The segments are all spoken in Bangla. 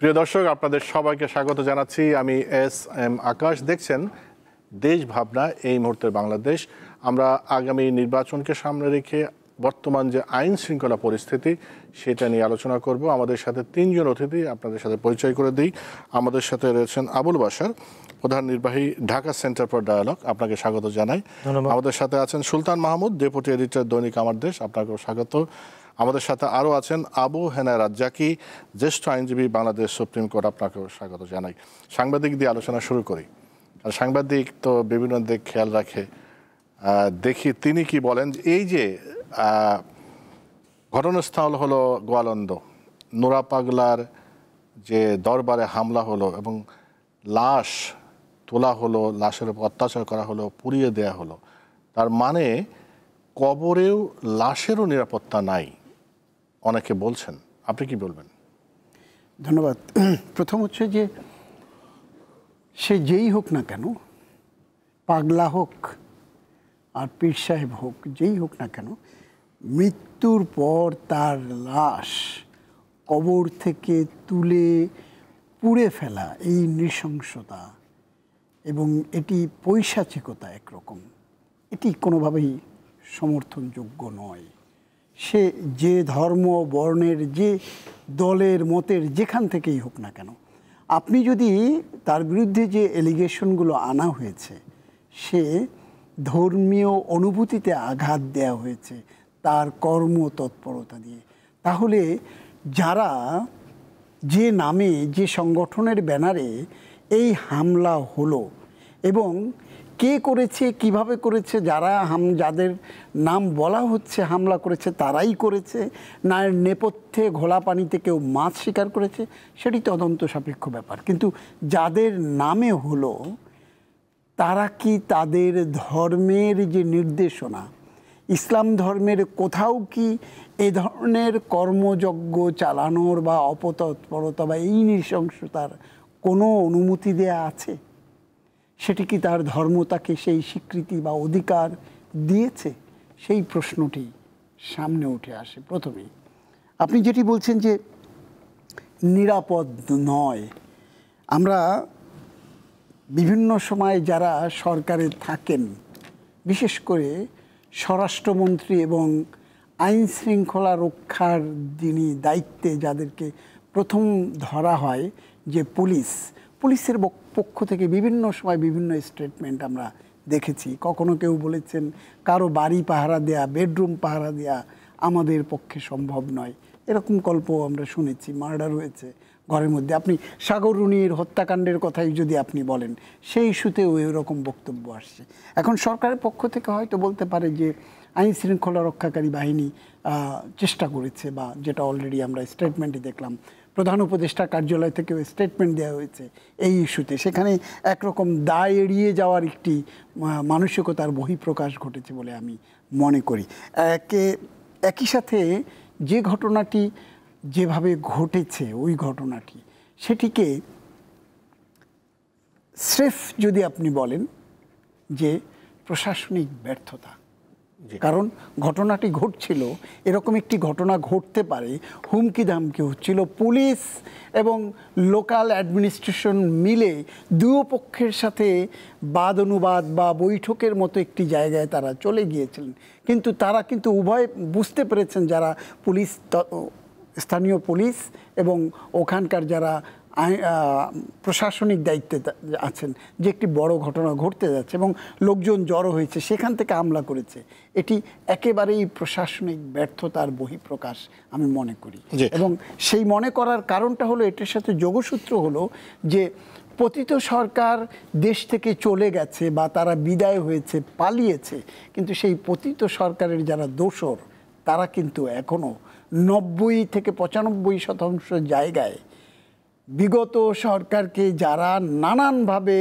প্রিয় দর্শক, আপনাদের সবাইকে স্বাগত জানাচ্ছি। আমি এস এম আকাশ। দেখছেন দেশ ভাবনা, এই মুহূর্তের বাংলাদেশ। আমরা আগামী নির্বাচনকে সামনে রেখে বর্তমান যে আইন শৃঙ্খলা পরিস্থিতি সেটা নিয়ে আলোচনা করব। আমাদের সাথে তিনজন অতিথি আপনাদের সাথে পরিচয় করে দিই। আমাদের সাথে রয়েছেন আবুল বাশার, প্রধান নির্বাহী, ঢাকা সেন্টার ফর ডায়ালগ, আপনাকে স্বাগত জানাই। আমাদের সাথে আছেন সুলতান মাহমুদ, ডেপুটি এডিটর, দৈনিক আমার দেশ, আপনাকেও স্বাগত। আমাদের সাথে আরও আছেন আবু হেনা রাজ্জাকি, জ্যেষ্ঠ আইনজীবী, বাংলাদেশ সুপ্রিম কোর্ট, আপনাকেও স্বাগত জানাই। সাংবাদিক দিয়ে আলোচনা শুরু করি। আর সাংবাদিক তো বিভিন্ন দিক খেয়াল রাখে, দেখি তিনি কি বলেন। এই যে ঘটনাস্থল হলো গোয়ালন্দ, নোরা পাগলার যে দরবারে হামলা হলো এবং লাশ তোলা হলো, লাশের উপর অত্যাচার করা হলো, পুড়িয়ে দেয়া হলো, তার মানে কবরেও লাশেরও নিরাপত্তা নাই অনেকে বলছেন। আপনি কি বলবেন? ধন্যবাদ। প্রথম হচ্ছে যে সে যেই হোক না কেন, পাগলা হোক আর পীর সাহেব হোক, যেই হোক না কেন, মৃত্যুর পর তার লাশ কবর থেকে তুলে পুড়ে ফেলা, এই নৃশংসতা এবং এটি পৈশাচিকতা একরকম, এটি কোনোভাবেই সমর্থনযোগ্য নয়। সে যে ধর্ম, বর্ণের, যে দলের, মতের, যেখান থেকেই হোক না কেন, আপনি যদি তার বিরুদ্ধে যে এলিগেশনগুলো আনা হয়েছে, সে ধর্মীয় অনুভূতিতে আঘাত দেওয়া হয়েছে তার কর্মতৎপরতা দিয়ে, তাহলে যারা যে নামে, যে সংগঠনের ব্যানারে এই হামলা হলো এবং কে করেছে, কিভাবে করেছে, যাদের নাম বলা হচ্ছে হামলা করেছে তারাই করেছে, না নেপথ্যে ঘোলা পানিতে কেউ মাছ শিকার করেছে, সেটি তদন্ত সাপেক্ষ ব্যাপার। কিন্তু যাদের নামে হলো, তারা কি তাদের ধর্মের যে নির্দেশনা, ইসলাম ধর্মের কোথাও কি এ ধরনের কর্মযজ্ঞ চালানোর বা অপতৎপরতা বা এই নৃশংসতার কোনো অনুমতি দেয়া আছে? সেটি কি তার ধর্ম তাকে সেই স্বীকৃতি বা অধিকার দিয়েছে? সেই প্রশ্নটি সামনে উঠে আসে প্রথমেই। আপনি যেটি বলছেন যে নিরাপদ নয়, আমরা বিভিন্ন সময় যারা সরকারে থাকেন, বিশেষ করে স্বরাষ্ট্রমন্ত্রী এবং আইন শৃঙ্খলা রক্ষার যিনি দায়িত্বে, যাদেরকে প্রথম ধরা হয় যে পুলিশের পক্ষ থেকে বিভিন্ন সময় বিভিন্ন স্টেটমেন্ট আমরা দেখেছি। কখনো কেউ বলেছেন কারো বাড়ি পাহারা দেয়া, বেডরুম পাহারা দেয়া আমাদের পক্ষে সম্ভব নয়, এরকম গল্পও আমরা শুনেছি। মার্ডার হয়েছে ঘরের মধ্যে। আপনি সাগররুনির হত্যাকাণ্ডের কথাই যদি আপনি বলেন, সেই ইস্যুতেও এরকম বক্তব্য আসছে। এখন সরকারের পক্ষ থেকে হয়তো বলতে পারে যে আইন শৃঙ্খলা রক্ষাকারী বাহিনী চেষ্টা করেছে, বা যেটা অলরেডি আমরা স্টেটমেন্টে দেখলাম, প্রধান উপদেষ্টার কার্যালয় থেকেও স্টেটমেন্ট দেওয়া হয়েছে এই ইস্যুতে। সেখানে একরকম দায় এড়িয়ে যাওয়ার একটি মানসিকতার বহিঃপ্রকাশ ঘটেছে বলে আমি মনে করি। একই সাথে যে ঘটনাটি যেভাবে ঘটেছে, ওই ঘটনাটি, সেটিকে স্রেফ যদি আপনি বলেন যে প্রশাসনিক ব্যর্থতা, কারণ ঘটনাটি ঘটছিল, এরকম একটি ঘটনা ঘটতে পারে, হুমকি ধামকি হচ্ছিল, পুলিশ এবং লোকাল অ্যাডমিনিস্ট্রেশন মিলে দুই পক্ষের সাথে বাদ অনুবাদ বা বৈঠকের মতো একটি জায়গায় তারা চলে গিয়েছিলেন, কিন্তু তারা কিন্তু উভয় বুঝতে পেরেছেন, যারা পুলিশ, স্থানীয় পুলিশ এবং ওখানকার যারা প্রশাসনিক দায়িত্বে আছেন, যে একটি বড় ঘটনা ঘটতে যাচ্ছে এবং লোকজন জড়ো হয়েছে, সেখান থেকে হামলা করেছে। এটি একেবারেই প্রশাসনিক ব্যর্থতার বহিঃপ্রকাশ আমি মনে করি। এবং সেই মনে করার কারণটা হলো, এটার সাথে যোগসূত্র হলো যে পতিত সরকার দেশ থেকে চলে গেছে বা তারা বিদায় হয়েছে, পালিয়েছে, কিন্তু সেই পতিত সরকারের যারা দোসর, তারা কিন্তু এখনও 90 থেকে 95% জায়গায় বিগত সরকারকে যারা নানানভাবে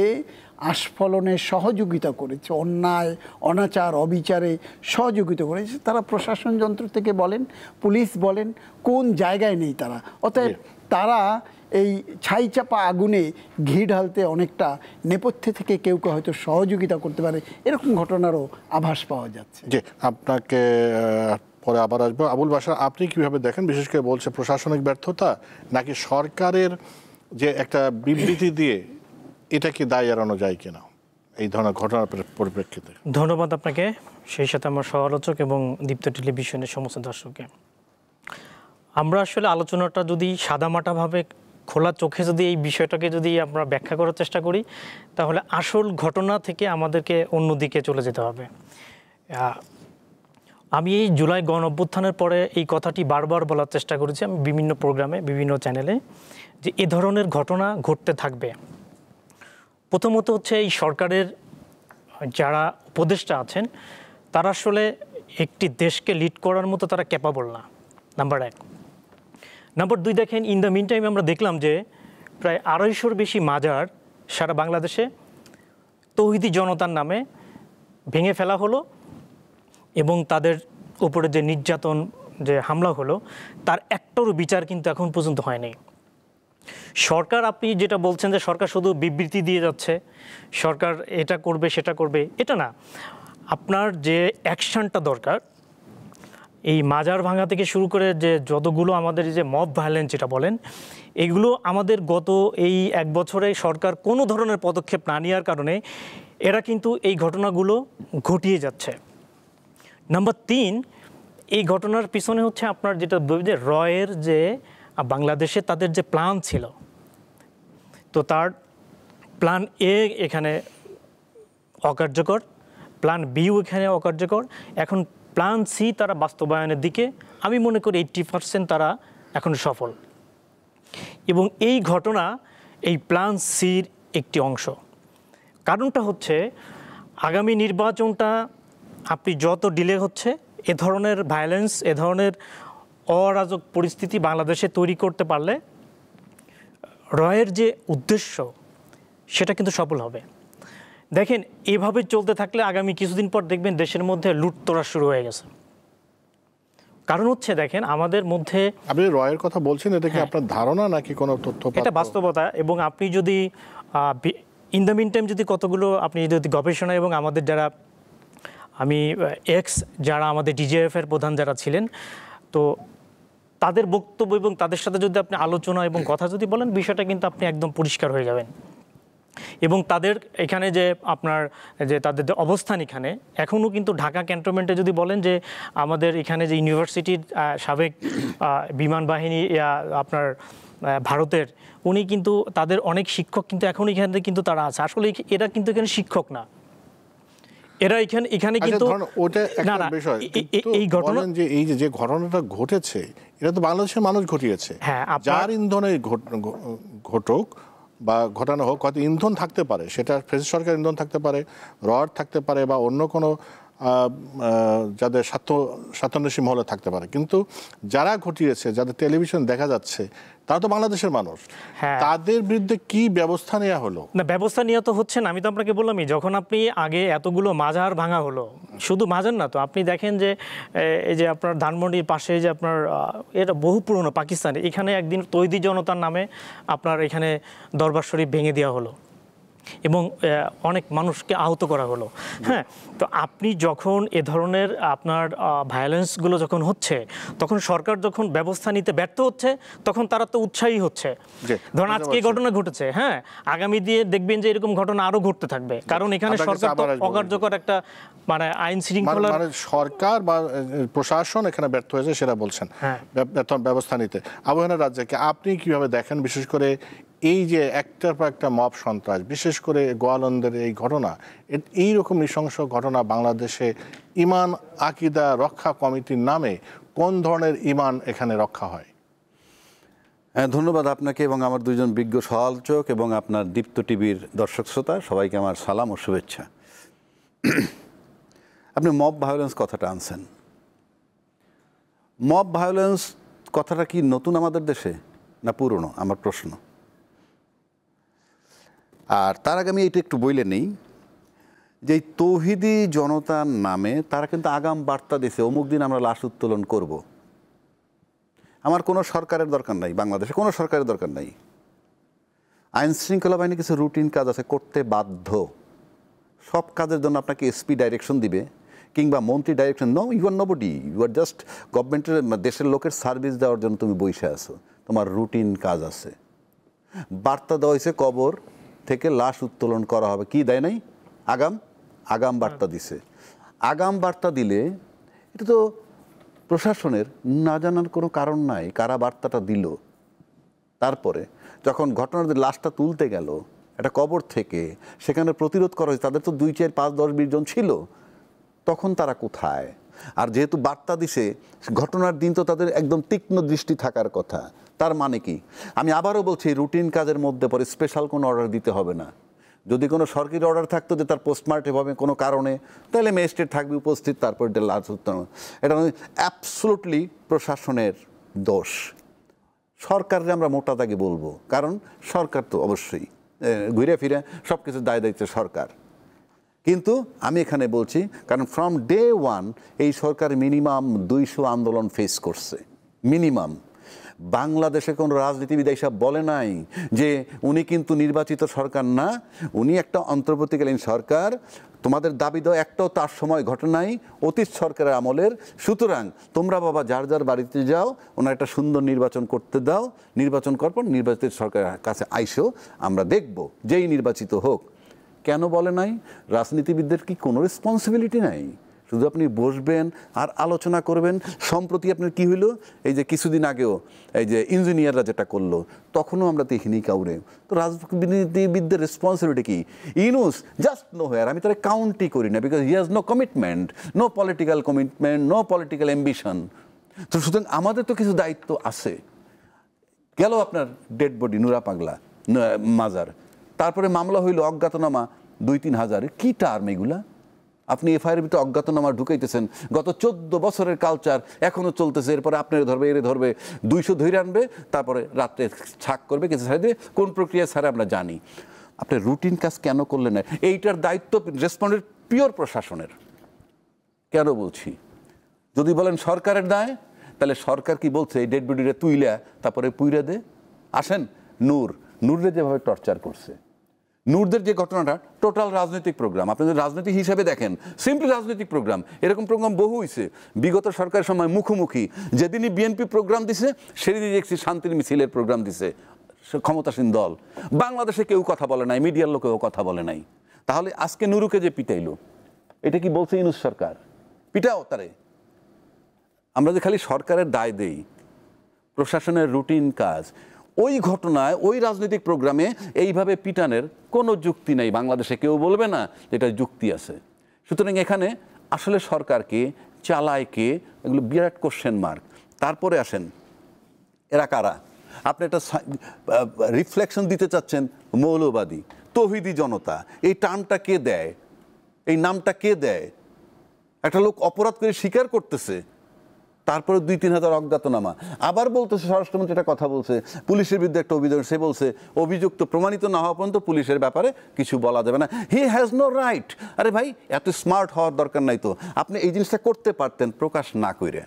আস্ফলনে সহযোগিতা করেছে, অন্যায়, অনাচার, অবিচারে সহযোগিতা করেছে, তারা প্রশাসন যন্ত্র থেকে বলেন, পুলিশ বলেন, কোন জায়গায় নেই তারা। অতএব তারা এই ছাইচাপা আগুনে ঘি ঢালতে অনেকটা নেপথ্যে থেকে কেউ কেউ হয়তো সহযোগিতা করতে পারে, এরকম ঘটনারও আভাস পাওয়া যাচ্ছে। জি, আপনাকে পরে আবার আসবো। আবুল বাশার, আপনি কিভাবে দেখেন? বিশেষ করে বলছে প্রশাসনিক ব্যর্থতা নাকি সরকারের যে একটা বিবৃতি দিয়ে এটা কি দায় এড়ানো যায় কিনা এই ধরনের ঘটনার পরিপ্রেক্ষিতে? ধন্যবাদ আপনাকে, সেই সাথে আমার সহ-আলোচক এবং দীপ্ত টেলিভিশনের সমস্ত দর্শককে। আমরা আসলে আলোচনাটা যদি সাদামাটাভাবে খোলা চোখে যদি এই বিষয়টাকে যদি আমরা ব্যাখ্যা করার চেষ্টা করি, তাহলে আসল ঘটনা থেকে আমাদেরকে অন্যদিকে চলে যেতে হবে। আমি এই জুলাই গণ অভ্যুত্থানের পরে এই কথাটি বারবার বলার চেষ্টা করেছি আমি বিভিন্ন প্রোগ্রামে, বিভিন্ন চ্যানেলে, যে এ ধরনের ঘটনা ঘটতে থাকবে। প্রথমত হচ্ছে এই সরকারের যারা উপদেষ্টা আছেন তারা আসলে একটি দেশকে লিড করার মতো তারা ক্যাপাবল না, নাম্বার 1। নাম্বার 2, দেখেন ইন দ্য মিন টাইম আমরা দেখলাম যে প্রায় 250-র বেশি মাজার সারা বাংলাদেশে তৌহিদি জনতার নামে ভেঙে ফেলা হলো এবং তাদের উপরে যে নির্যাতন, যে হামলা হলো, তার একটারও বিচার কিন্তু এখন পর্যন্ত হয়নি। সরকার, আপনি যেটা বলছেন যে সরকার শুধু বিবৃতি দিয়ে যাচ্ছে, সরকার এটা করবে সেটা করবে, এটা না। আপনার যে অ্যাকশনটা দরকার, এই মাজার ভাঙা থেকে শুরু করে যে যতগুলো আমাদের যে মব ভায়োলেন্স যেটা বলেন, এগুলো আমাদের গত এই 1 বছরে সরকার কোনো ধরনের পদক্ষেপ না নেওয়ার কারণে এরা কিন্তু এই ঘটনাগুলো ঘটিয়ে যাচ্ছে। নাম্বার 3, এই ঘটনার পিছনে হচ্ছে আপনার যেটা যে রয়ের যে বাংলাদেশে তাদের যে প্ল্যান ছিল, তো তার প্ল্যান এ এখানে অকার্যকর, প্ল্যান বিও এখানে অকার্যকর, এখন প্ল্যান সি তারা বাস্তবায়নের দিকে আমি মনে করি 80% তারা এখন সফল। এবং এই ঘটনা এই প্ল্যান সির একটি অংশ। কারণটা হচ্ছে আগামী নির্বাচনটা আপনি যত ডিলে হচ্ছে, এ ধরনের ভায়োলেন্স, এ ধরনের অরাজক পরিস্থিতি বাংলাদেশে তৈরি করতে পারলে রয়ের যে উদ্দেশ্য সেটা কিন্তু সফল হবে। দেখেন, এভাবে চলতে থাকলে আগামী কিছুদিন পর দেখবেন দেশের মধ্যে লুটতরা শুরু হয়ে গেছে। কারণ হচ্ছে দেখেন আমাদের মধ্যে, আপনি রয়ের কথা বলছেন, এটা কি আপনার ধারণা নাকি কোনো তথ্য? এটা বাস্তবতা। এবং আপনি যদি ইন দ্য মিন টাইম যদি কতগুলো আপনি যদি গবেষণা এবং আমাদের যারা যারা আমাদের ডিজিএফ এর প্রধান যারা ছিলেন, তো তাদের বক্তব্য এবং তাদের সাথে যদি আপনি আলোচনা এবং কথা যদি বলেন, বিষয়টা কিন্তু আপনি একদম পরিষ্কার হয়ে যাবেন। এবং তাদের এখানে যে আপনার যে তাদের যে অবস্থান এখানে এখনও কিন্তু ঢাকা ক্যান্টনমেন্টে যদি বলেন যে আমাদের এখানে যে ইউনিভার্সিটির সাবেক বিমান বাহিনী আপনার ভারতের, উনি কিন্তু তাদের অনেক শিক্ষক কিন্তু এখন এখানে কিন্তু তারা আছে। আসলে এরা কিন্তু এখানে শিক্ষক না, এরা এখানে কিন্তু ওটা একটা বিষয়। এই ঘটনা যে ঘটনাটা ঘটেছে, এটা তো বাংলাদেশের মানুষ ঘটিয়েছে। যার ইন্ধনে ঘটুক বা ঘটানো হোক, হয়তো ইন্ধন থাকতে পারে, সেটা ফ্যাসিস্ট সরকার ইন্ধন থাকতে পারে, রড থাকতে পারে, বা অন্য কোনো যাদের স্বার্থান্বেষী মহলে থাকতে পারে, কিন্তু যারা ঘটিয়েছে, যাদের টেলিভিশন দেখা যাচ্ছে, তারা তো বাংলাদেশের মানুষ। তাদের বিরুদ্ধে কি ব্যবস্থা নেওয়া হলো? না, ব্যবস্থা নেওয়া তো হচ্ছে না। আমি তো আপনাকে বললামই, যখন আপনি আগে এতগুলো মাজার ভাঙা হলো, শুধু মাজার না তো, আপনি দেখেন যে এই যে আপনার ধানমন্ডির পাশে যে আপনার এটা বহু পুরনো পাকিস্তানে, এখানে একদিন তৌহিদি জনতার নামে আপনার এখানে দরবার শরীফ ভেঙে দেওয়া হলো এবং অনেক মানুষকে আহত করা হলো। হ্যাঁ, তো আপনি যখন এ ধরনের আপনার ভায়োলেন্সগুলো যখন হচ্ছে, তখন সরকার যখন ব্যবস্থা নিতে ব্যর্থ হচ্ছে, তখন তারা তো উৎসাহী হচ্ছে। ধরুন আজকে এই ঘটনা ঘটেছে, হ্যাঁ, আগামী দিয়ে দেখবেন যে এরকম ঘটনা আরো ঘটতে থাকবে, কারণ এখানে সরকার তো অকার্যকর একটা মানে আইন শৃঙ্খলা, সরকার বা প্রশাসন এখানে ব্যর্থ হয়েছে সেটা বলছেন, ব্যবস্থা নিতে। আবহাওয়ার রাজ্যকে আপনি কিভাবে দেখেন, বিশেষ করে এই যে একটার পর একটা মব সন্ত্রাস, বিশেষ করে গোয়ালন্দের এই ঘটনা, এইরকম নৃশংস ঘটনা বাংলাদেশে ইমান আকিদা রক্ষা কমিটির নামে কোন ধরনের ইমান এখানে রক্ষা হয়? হ্যাঁ, ধন্যবাদ আপনাকে এবং আমার দুইজন বিজ্ঞ সহ-আলোচক এবং আপনার দীপ্ত টিভির দর্শক শ্রোতা সবাইকে আমার সালাম ও শুভেচ্ছা। আপনি মব ভায়োলেন্স কথাটা আনছেন। মব ভায়োলেন্স কথাটা কি নতুন আমাদের দেশে না পুরনো, আমার প্রশ্ন। আর তার আগে আমি এইটা একটু বলে নেই যে তৌহিদি জনতার নামে তারা কিন্তু আগাম বার্তা দিয়েছে, অমুক দিন আমরা লাশ উত্তোলন করব। আমার কোনো সরকারের দরকার নাই, বাংলাদেশে কোনো সরকারের দরকার নাই। আইন শৃঙ্খলা বাহিনী কিছু রুটিন কাজ আছে, করতে বাধ্য। সব কাজের জন্য আপনাকে এসপি ডাইরেকশন দিবে কিংবা মন্ত্রী direction, no, you are nobody, you are just গভর্নমেন্টের দেশের লোকের সার্ভিস দেওয়ার জন্য তুমি বসে আছো, তোমার রুটিন কাজ আছে। বার্তা দেওয়া হয়েছে কবর থেকে লাশ উত্তোলন করা হবে, কি দেয় নাই? আগাম বার্তা দিছে। আগাম বার্তা দিলে এটা তো প্রশাসনের না জানার কোনো কারণ নাই কারা বার্তাটা দিল। তারপরে যখন ঘটনার লাশটা তুলতে গেল একটা কবর থেকে, সেখানে প্রতিরোধ করা হয়েছে, তাদের তো 2, 4, 5, 10, 20 জন ছিল, তখন তারা কোথায়? আর যেহেতু বার্তা দিছে ঘটনার দিন, তো তাদের একদম তীক্ষ্ণ দৃষ্টি থাকার কথা। তার মানে কি? আমি আবারও বলছি, রুটিন কাজের মধ্যে পরে স্পেশাল কোনো অর্ডার দিতে হবে না। যদি কোনো সরকারি অর্ডার থাকতো যে তার পোস্টমার্টম হবে কোনো কারণে, তাহলে ম্যাজিস্ট্রেট থাকবে উপস্থিত, তারপর এটা লাশ উত্তোলন। এটা অ্যাবসোলুটলি প্রশাসনের দোষ। সরকারের আমরা মোটা দাগে বলবো, কারণ সরকার তো অবশ্যই ঘুরে ফিরে সব কিছু দায়িত্ব সরকার। কিন্তু আমি এখানে বলছি, কারণ ফ্রম ডে ওয়ান এই সরকার মিনিমাম 200 আন্দোলন ফেস করছে, মিনিমাম। বাংলাদেশে কোনো রাজনীতিবিদ এসব বলে নাই যে উনি কিন্তু নির্বাচিত সরকার না, উনি একটা অন্তর্বর্তীকালীন সরকার, তোমাদের দাবি দেওয়া একটাও তার সময় ঘটে নাই, অতীত সরকারের আমলের। সুতরাং তোমরা বাবা যার যার বাড়িতে যাও, ওনার একটা সুন্দর নির্বাচন করতে দাও, নির্বাচন করব, নির্বাচিত সরকারের কাছে আইসো, আমরা দেখব যেই নির্বাচিত হোক। কেন বলে নাই? রাজনীতিবিদদের কি কোনো রেসপন্সিবিলিটি নাই? শুধু আপনি বসবেন আর আলোচনা করবেন। সম্প্রতি আপনার কি হইলো, এই যে কিছুদিন আগেও এই যে ইঞ্জিনিয়াররা যেটা করলো, তখনও আমরা দেখিনি কাউরে। তো রাজনীতিবিদদের রেসপন্সিবিলিটি কি? ইউনুস জাস্ট নো হেয়ার, আমি তারা কাউন্টই করি না, because he has no commitment, no political commitment, no political ambition. তো সুতরাং আমাদের তো কিছু দায়িত্ব আছে। গেল আপনার ডেড বডি নুরা পাগলা মাজার, তারপরে মামলা হইল অজ্ঞাতনামা 2-3 হাজার। কি টার্ম এগুলা? আপনি এফআইআর ভিতরে অজ্ঞাতনামা ঢুকাইতেছেন, গত 14 বছরের কালচার এখনো চলতেছে। এরপরে আপনার ধরবে, এর ধরবে, 200 ধরে আনবে, তারপরে রাত্রে ছাক করবে, কিছু ছাড়ে দেবে। কোন প্রক্রিয়া ছাড়ে আমরা জানি। আপনি রুটিন কাজ কেন করলেন না? এইটার দায়িত্ব রেসপন্ডের পিওর প্রশাসনের। কেন বলছি? যদি বলেন সরকারের দায়, তাহলে সরকার কি বলছে? এই ডেড বডিটা তুইলা তারপরে পুইরা দে। আসেন, নূররে যেভাবে টর্চার করছে, নূরদের যে ঘটনাটা টোটাল রাজনৈতিক প্রোগ্রাম। আপনি যদি রাজনৈতিক হিসাবে দেখেন, সিম্পলি রাজনৈতিক প্রোগ্রাম। এরকম প্রোগ্রাম বহু হয়েছে বিগত সরকারের সময়। মুখোমুখি যেদিনই বিএনপি প্রোগ্রাম দিছে, সেদিনই দেখছি শান্তির মিছিলের প্রোগ্রাম দিছে ক্ষমতাসীন দল। বাংলাদেশে কেউ কথা বলে নাই, মিডিয়ার লোকেও কথা বলে নাই। তাহলে আজকে নুরুকে যে পিটাইলো, এটা কি বলছে ইউনূস সরকার? পিটাও তারে। আমরা যে খালি সরকারের দায় দেই, প্রশাসনের রুটিন কাজ, ওই ঘটনায় ওই রাজনৈতিক প্রোগ্রামে এইভাবে পিটানের কোনো যুক্তি নেই। বাংলাদেশে কেউ বলবে না যেটা যুক্তি আছে। সুতরাং এখানে আসলে সরকারকে চালায় কে, এগুলো বিরাট কোশ্চেন মার্ক। তারপরে আসেন, এরা কারা? আপনি একটা রিফ্লেকশন দিতে চাচ্ছেন, মৌলবাদী, তৌহিদি জনতা, এই টার্মটা কে দেয়? এই নামটা কে দেয়? একটা লোক অপরাধ করে স্বীকার করতেছে, তারপরে 2-3 হাজার অজ্ঞাতনামা। আবার বলতেছে, স্বরাষ্ট্রমন্ত্রী একটা কথা বলছে, পুলিশের বিরুদ্ধে একটা অভিযোগ, সে বলছে অভিযুক্ত প্রমাণিত না হওয়া পর্যন্ত পুলিশের ব্যাপারে কিছু বলা যাবে না। He has no right. আরে ভাই, এত স্মার্ট হওয়ার দরকার নাই তো। আপনি এই জিনিসটা করতে পারতেন প্রকাশ না করে।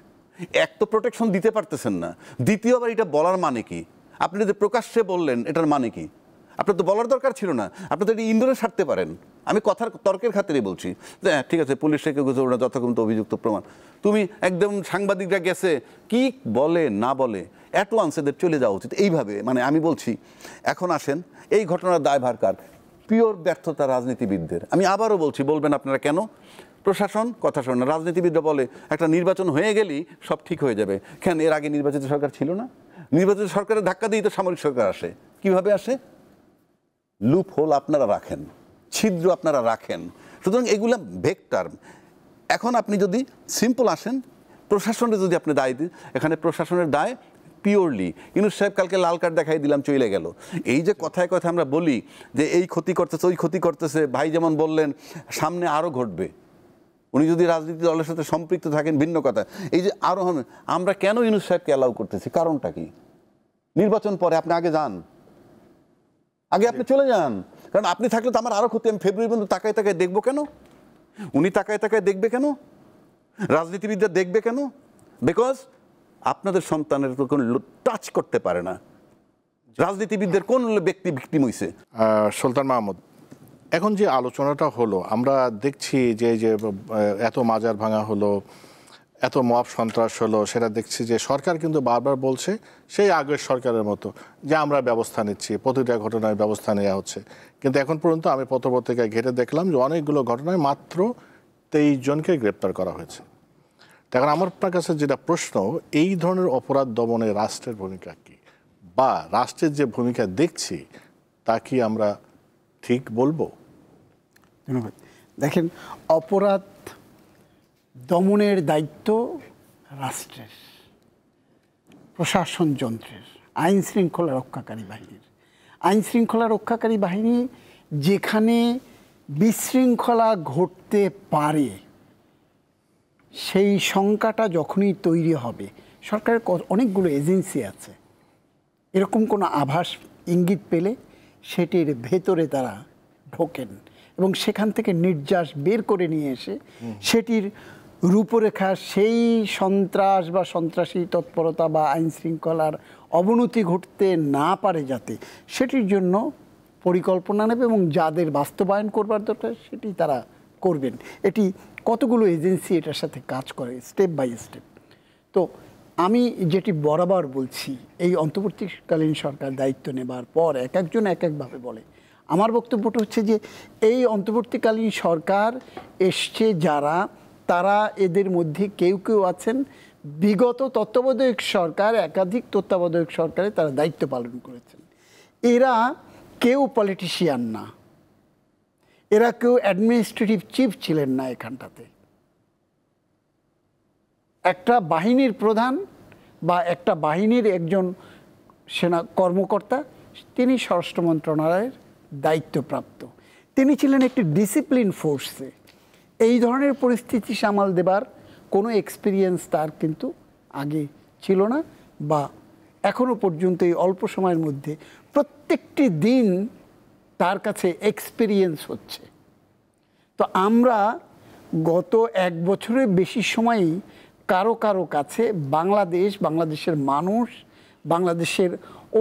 এক তো প্রোটেকশন দিতে পারতেছেন না, দ্বিতীয়বার এটা বলার মানে কি? আপনি যদি প্রকাশ্যে বললেন, এটার মানে কি? আপনার তো বলার দরকার ছিল না। আপনি তো এটা ইন্ডোরে সারতে পারেন। আমি কথার তর্কের খাতিরে বলছি যে হ্যাঁ ঠিক আছে, পুলিশে কেউ কিছু যতক্ষণ তো অভিযুক্ত প্রমাণ। তুমি একদম সাংবাদিকরা গেছে, কি বলে না বলে অ্যাট ওয়ান্স এদের চলে যাওয়া উচিত এইভাবে। মানে আমি বলছি, এখন আসেন, এই ঘটনার দায়ভার কার? পিওর ব্যর্থতা রাজনীতিবিদদের। আমি আবারও বলছি, বলবেন আপনারা কেন? প্রশাসন কথা শোনে না। রাজনীতিবিদরা বলে একটা নির্বাচন হয়ে গেলেই সব ঠিক হয়ে যাবে। কেন? এর আগে নির্বাচিত সরকার ছিল না? নির্বাচিত সরকারের ধাক্কা দিয়ে তো সামরিক সরকার আসে। কিভাবে আসে? লুপ হোল আপনারা রাখেন, ছিদ্র আপনারা রাখেন। সুতরাং এগুলা ভেগ টার্ম। এখন আপনি যদি সিম্পল আসেন, প্রশাসনের যদি আপনি দায় দিন, এখানে প্রশাসনের দায় পিওরলি ইউনূস সাহেব কালকে লাল কার্ড দেখাই দিলাম, চলে গেল। এই যে কথায় কথায় আমরা বলি যে এই ক্ষতি করতেছে, ওই ক্ষতি করতেছে, ভাই যেমন বললেন সামনে আরও ঘটবে। উনি যদি রাজনীতি দলের সাথে সম্পৃক্ত থাকেন ভিন্ন কথা। এই যে আরও হবে, আমরা কেন ইউনূস সাহেবকে অ্যালাউ করতেছি? কারণটা কি? নির্বাচন পরে আপনি আগে যান, আগে আপনি চলে যান। কারণ আপনি থাকলে তো আমার আরও ক্ষতি। আমি ফেব্রুয়ারি পর্যন্ত তাকায় তাকায় দেখবো কেন? উনি তাকায় তাকায় দেখবে কেন? রাজনীতিবিদরা দেখবে কেন? বিকজ আপনাদের সন্তানের তো কোনো টাচ করতে পারে না। রাজনীতিবিদদের কোন ব্যক্তি ভিকটিম হইছে? সুলতান মাহমুদ, এখন যে আলোচনাটা হলো, আমরা দেখছি যে এত মাজার ভাঙা হলো, এত মব সন্ত্রাস হলো, সেটা দেখছি যে সরকার কিন্তু বারবার বলছে সেই আগের সরকারের মতো যে আমরা ব্যবস্থা নিচ্ছি, প্রতিটা ঘটনায় ব্যবস্থা নেওয়া হচ্ছে। কিন্তু এখন পর্যন্ত আমি পত্রপত্রিকায় ঘেটে দেখলাম যে অনেকগুলো ঘটনায় মাত্র 23 জনকে গ্রেপ্তার করা হয়েছে। এখন আমার আপনার কাছে যেটা প্রশ্ন, এই ধরনের অপরাধ দমনে রাষ্ট্রের ভূমিকা কি, বা রাষ্ট্রের যে ভূমিকা দেখছি তা কি আমরা ঠিক বলবো? ধন্যবাদ। দেখেন, অপরাধ দমনের দায়িত্ব রাষ্ট্রের, প্রশাসন যন্ত্রের, আইন শৃঙ্খলা রক্ষাকারী বাহিনীর। আইন শৃঙ্খলা রক্ষাকারী বাহিনী যেখানে বিশৃঙ্খলা ঘটতে পারে, সেই শঙ্কাটা যখনই তৈরি হবে, সরকারের অনেকগুলো এজেন্সি আছে, এরকম কোনো আভাস ইঙ্গিত পেলে সেটির ভেতরে তারা ঢোকেন এবং সেখান থেকে নির্যাস বের করে নিয়ে এসে সেটির রূপরেখা সেই সন্ত্রাস বা সন্ত্রাসী তৎপরতা বা আইন শৃঙ্খলার অবনতি ঘটতে না পারে যাতে, সেটির জন্য পরিকল্পনা নেবে এবং যাদের বাস্তবায়ন করবার দরকার সেটি তারা করবেন। এটি কতগুলো এজেন্সি এটার সাথে কাজ করে স্টেপ বাই স্টেপ। তো আমি যেটি বরাবর বলছি, এই অন্তর্বর্তীকালীন সরকার দায়িত্ব নেবার পর এক একজন এক একভাবে বলে। আমার বক্তব্যটা হচ্ছে যে এই অন্তর্বর্তীকালীন সরকার এসছে যারা, তারা এদের মধ্যে কেউ কেউ আছেন বিগত তত্ত্বাবধায়ক সরকার, একাধিক তত্ত্বাবধায়ক সরকারে তারা দায়িত্ব পালন করেছেন। এরা কেউ পলিটিশিয়ান না, এরা কেউ অ্যাডমিনিস্ট্রেটিভ চিফ ছিলেন না এখানটাতে। একটা বাহিনীর প্রধান বা একটা বাহিনীর একজন সেনা কর্মকর্তা, তিনি স্বরাষ্ট্র মন্ত্রণালয়ের দায়িত্বপ্রাপ্ত। তিনি ছিলেন একটি ডিসিপ্লিন ফোর্সে। এই ধরনের পরিস্থিতি সামাল দেবার কোনো এক্সপিরিয়েন্স তার কিন্তু আগে ছিল না, বা এখনও পর্যন্ত এই অল্প সময়ের মধ্যে প্রত্যেকটি দিন তার কাছে এক্সপিরিয়েন্স হচ্ছে। তো আমরা গত এক বছরের বেশি সময়ই কারো কারো কাছে বাংলাদেশের মানুষ, বাংলাদেশের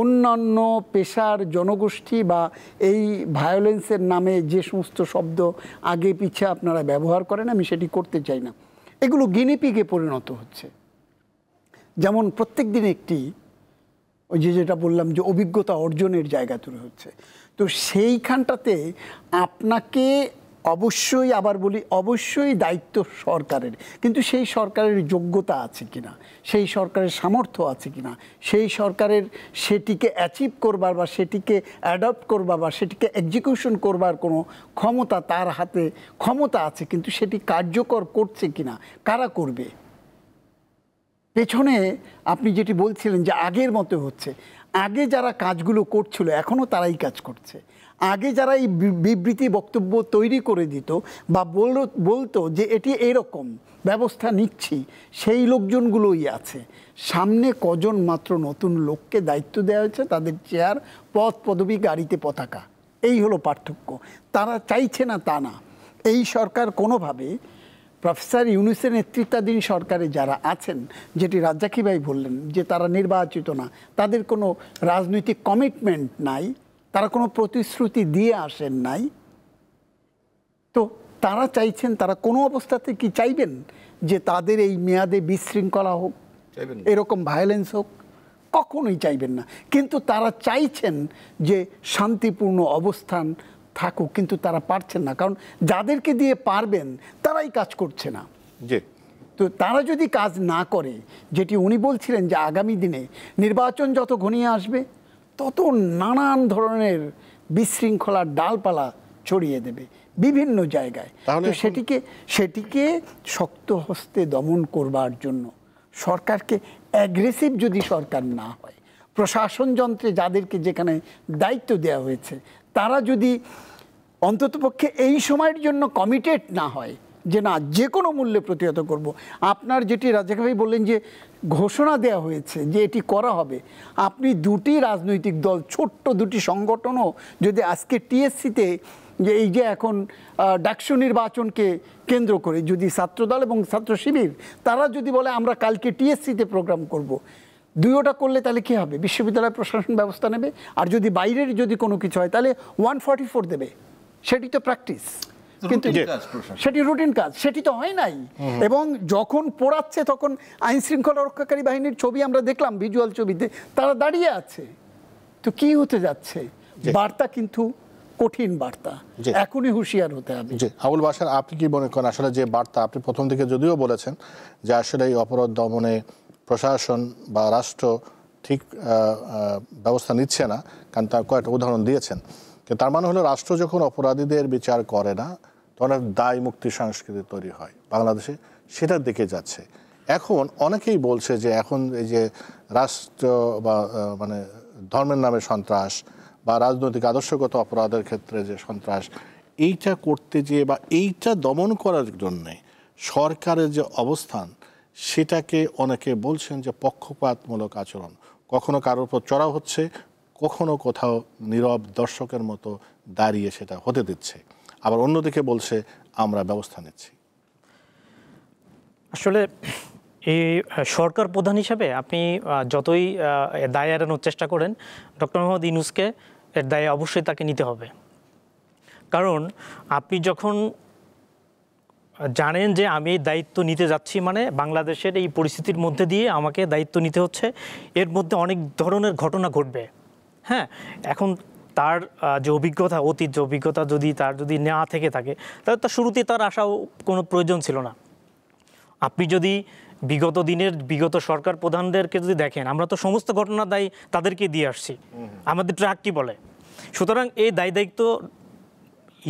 অন্যান্য পেশার জনগোষ্ঠী বা এই ভায়োলেন্সের নামে যে সমস্ত শব্দ আগে পিছে আপনারা ব্যবহার করেন, আমি সেটি করতে চাই না, এগুলো গিনিপিগে পরিণত হচ্ছে। যেমন প্রত্যেক দিন একটি, ওই যেটা বললাম যে অভিজ্ঞতা অর্জনের জায়গা তৈরি হচ্ছে। তো সেইখানটাতে আপনাকে অবশ্যই, আবার বলি অবশ্যই দায়িত্ব সরকারের, কিন্তু সেই সরকারের যোগ্যতা আছে কিনা, সেই সরকারের সামর্থ্য আছে কিনা, সেই সরকারের সেটিকে অ্যাচিভ করবার বা সেটিকে অ্যাডপ্ট করবার বা সেটিকে এক্সিকিউশন করবার কোনো ক্ষমতা তার হাতে ক্ষমতা আছে, কিন্তু সেটি কার্যকর করছে কিনা, কারা করবে। পেছনে আপনি যেটি বলছিলেন যে আগের মতো হচ্ছে, আগে যারা কাজগুলো করছিল এখনও তারাই কাজ করছে। আগে যারা এই বিবৃতি বক্তব্য তৈরি করে দিত বা বলতো যে এটি এরকম ব্যবস্থা নিচ্ছি, সেই লোকজনগুলোই আছে। সামনে কজন মাত্র নতুন লোককে দায়িত্ব দেওয়া হয়েছে, তাদের চেয়ার, পদ পদবি, গাড়িতে পতাকা, এই হলো পার্থক্য। তারা চাইছে না তা না। এই সরকার কোনোভাবে প্রফেসর ইউনূসের নেতৃত্বাধীন সরকারে যারা আছেন, যেটি রাজ্জাকি ভাই বললেন যে তারা নির্বাচিত না, তাদের কোনো রাজনৈতিক কমিটমেন্ট নাই, তারা কোনো প্রতিশ্রুতি দিয়ে আসেন নাই, তো তারা চাইছেন, তারা কোনো অবস্থাতে কি চাইবেন যে তাদের এই মেয়াদে বিশৃঙ্খলা হোক, এরকম ভায়োলেন্স হোক? কখনোই চাইবেন না। কিন্তু তারা চাইছেন যে শান্তিপূর্ণ অবস্থান থাকুক, কিন্তু তারা পারছেন না, কারণ যাদেরকে দিয়ে পারবেন তারাই কাজ করছে না। জি। তো তারা যদি কাজ না করে, যেটি উনি বলছিলেন যে আগামী দিনে নির্বাচন যত ঘনিয়ে আসবে তত নানান ধরনের বিশৃঙ্খলার ডালপালা ছড়িয়ে দেবে বিভিন্ন জায়গায়। তো সেটিকে শক্ত হস্তে দমন করবার জন্য সরকারকে অ্যাগ্রেসিভ যদি সরকার না হয়, প্রশাসন যন্ত্রে যাদেরকে যেখানে দায়িত্ব দেওয়া হয়েছে তারা যদি অন্ততপক্ষে এই সময়ের জন্য কমিটেড না হয় যে না, যে কোনো মূল্যে প্রতিহত করব। আপনার যেটি রাজ্জাক ভাই বললেন যে ঘোষণা দেওয়া হয়েছে যে এটি করা হবে, আপনি দুটি রাজনৈতিক দল, ছোট্ট দুটি সংগঠনও যদি আজকে টিএসসিতে, যে এই যে এখন ডাকসু নির্বাচনকে কেন্দ্র করে যদি ছাত্রদল এবং ছাত্র শিবির তারা যদি বলে আমরা কালকে টিএসসিতে প্রোগ্রাম করব, দুইটা করলে তাহলে কী হবে? বিশ্ববিদ্যালয় প্রশাসন ব্যবস্থা নেবে, আর যদি বাইরের যদি কোনো কিছু হয় তাহলে 144 দেবে। সেটি তো প্র্যাকটিস। কিন্তু সেটি রুটিন কাজ, সেটি তো হয় নাই। এবং যখন পোড়াচ্ছে তখন আইন শৃঙ্খলা রক্ষাকারী বাহিনীর ছবি আমরা দেখলাম, ভিজুয়াল ছবিতে তারা দাঁড়িয়ে আছে। তো কি হতে যাচ্ছে? বার্তা কিন্তু কঠিন বার্তা, এখনই হুঁশিয়ার হতে হবে। জি, আবুল বাশার, আপনি কি মনে করেন আসলে যে বার্তা আপনি প্রথম দিকে যদিও বলেছেন যে আসলে এই অপরাধ দমনে প্রশাসন বা রাষ্ট্র ঠিক ব্যবস্থা নিচ্ছে না, কারণ তার কয়েকটা উদাহরণ দিয়েছেন, কিন্তু তার মানে হলো রাষ্ট্র যখন অপরাধীদের বিচার করে না তখন দায় মুক্তি সংস্কৃতি তৈরি হয় বাংলাদেশে, সেটার দিকে যাচ্ছে। এখন অনেকেই বলছে যে এখন এই যে রাষ্ট্র বা মানে ধর্মের নামে সন্ত্রাস বা রাজনৈতিক আদর্শগত অপরাধের ক্ষেত্রে যে সন্ত্রাস, এইটা করতে যেয়ে বা এইটা দমন করার জন্যে সরকারের যে অবস্থান সেটাকে অনেকে বলছেন যে পক্ষপাতমূলক আচরণ, কখনো কারোর উপর চড়াও হচ্ছে, কখনো কোথাও নীরব দর্শকের মতো দাঁড়িয়ে সেটা হতে দিচ্ছে, আবার অন্যদিকে বলছে আমরা ব্যবস্থা নিচ্ছি। আসলে এই সরকার প্রধান হিসাবে আপনি যতই দায় এড়ানোর চেষ্টা করেন, ডক্টর মোহাম্মদ ইউনূসকে এর দায় অবশ্যই তাকে নিতে হবে। কারণ আপনি যখন জানেন যে আমি এই দায়িত্ব নিতে যাচ্ছি, মানে বাংলাদেশের এই পরিস্থিতির মধ্যে দিয়ে আমাকে দায়িত্ব নিতে হচ্ছে, এর মধ্যে অনেক ধরনের ঘটনা ঘটবে। হ্যাঁ, এখন তার যে অভিজ্ঞতা, অতীত যে অভিজ্ঞতা যদি না থেকে থাকে, তাহলে তার শুরুতেই তার আসাও কোনো প্রয়োজন ছিল না। আপনি যদি বিগত সরকার প্রধানদেরকে যদি দেখেন, আমরা তো সমস্ত ঘটনার দায়ী তাদেরকে দিয়ে আসছি, আমাদের ট্র্যাক কি বলে। সুতরাং এই দায়িত্ব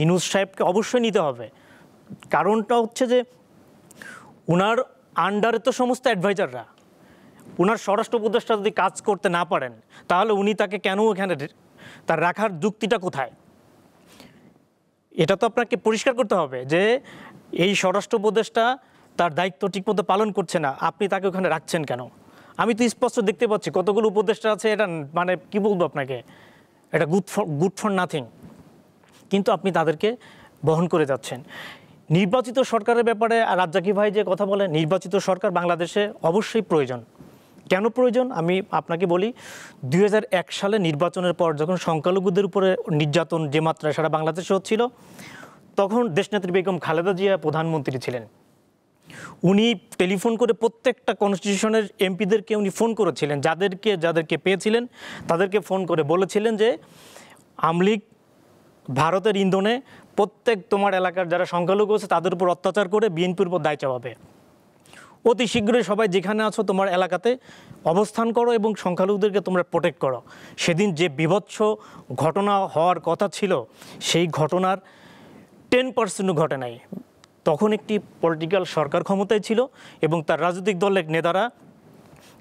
ইউনূস সাহেবকে অবশ্যই নিতে হবে। কারণটা হচ্ছে যে উনার আন্ডারে তো সমস্ত অ্যাডভাইজাররা, উনার স্বরাষ্ট্র উপদেষ্টা যদি কাজ করতে না পারেন তাহলে উনি তাকে কেন এখানে তার রাখার যুক্তিটা কোথায়? এটা তো আপনাকে পরিষ্কার করতে হবে যে এই স্বরাষ্ট্র উপদেষ্টা তার দায়িত্ব ঠিকমতো পালন করছে না, আপনি তাকে ওখানে রাখছেন কেন? আমি তো স্পষ্ট দেখতে পাচ্ছি কতগুলো উপদেষ্টা আছে, এটা মানে কি বলবো আপনাকে, এটা গুড ফর নাথিং, কিন্তু আপনি তাদেরকে বহন করে যাচ্ছেন। নির্বাচিত সরকারের ব্যাপারে রাজ্জাকি ভাই যে কথা বলে, নির্বাচিত সরকার বাংলাদেশে অবশ্যই প্রয়োজন। কেন প্রয়োজন আমি আপনাকে বলি। 2001 সালে নির্বাচনের পর যখন সংখ্যালঘুদের উপরে নির্যাতন যে মাত্রায় সারা বাংলাদেশে হচ্ছিল, তখন দেশনেত্রী বেগম খালেদা জিয়া প্রধানমন্ত্রী ছিলেন। উনি টেলিফোন করে প্রত্যেকটা কনস্টিটিউশনের এমপিদেরকে উনি ফোন করেছিলেন, যাদেরকে পেয়েছিলেন তাদেরকে ফোন করে বলেছিলেন যে আমলিগ ভারতের ইন্ধনে প্রত্যেক তোমার এলাকার যারা সংখ্যালঘু আছে তাদের উপর অত্যাচার করে বিএনপির উপর দায় চাপাবে। অতি শীঘ্রই সবাই যেখানে আছো তোমার এলাকাতে অবস্থান করো এবং সংখ্যালঘুদেরকে তোমরা প্রোটেক্ট করো। সেদিন যে বিভৎস ঘটনা হওয়ার কথা ছিল সেই ঘটনার 10% ঘটে নাই। তখন একটি পলিটিক্যাল সরকার ক্ষমতায় ছিল এবং তার রাজনৈতিক দলের নেতারা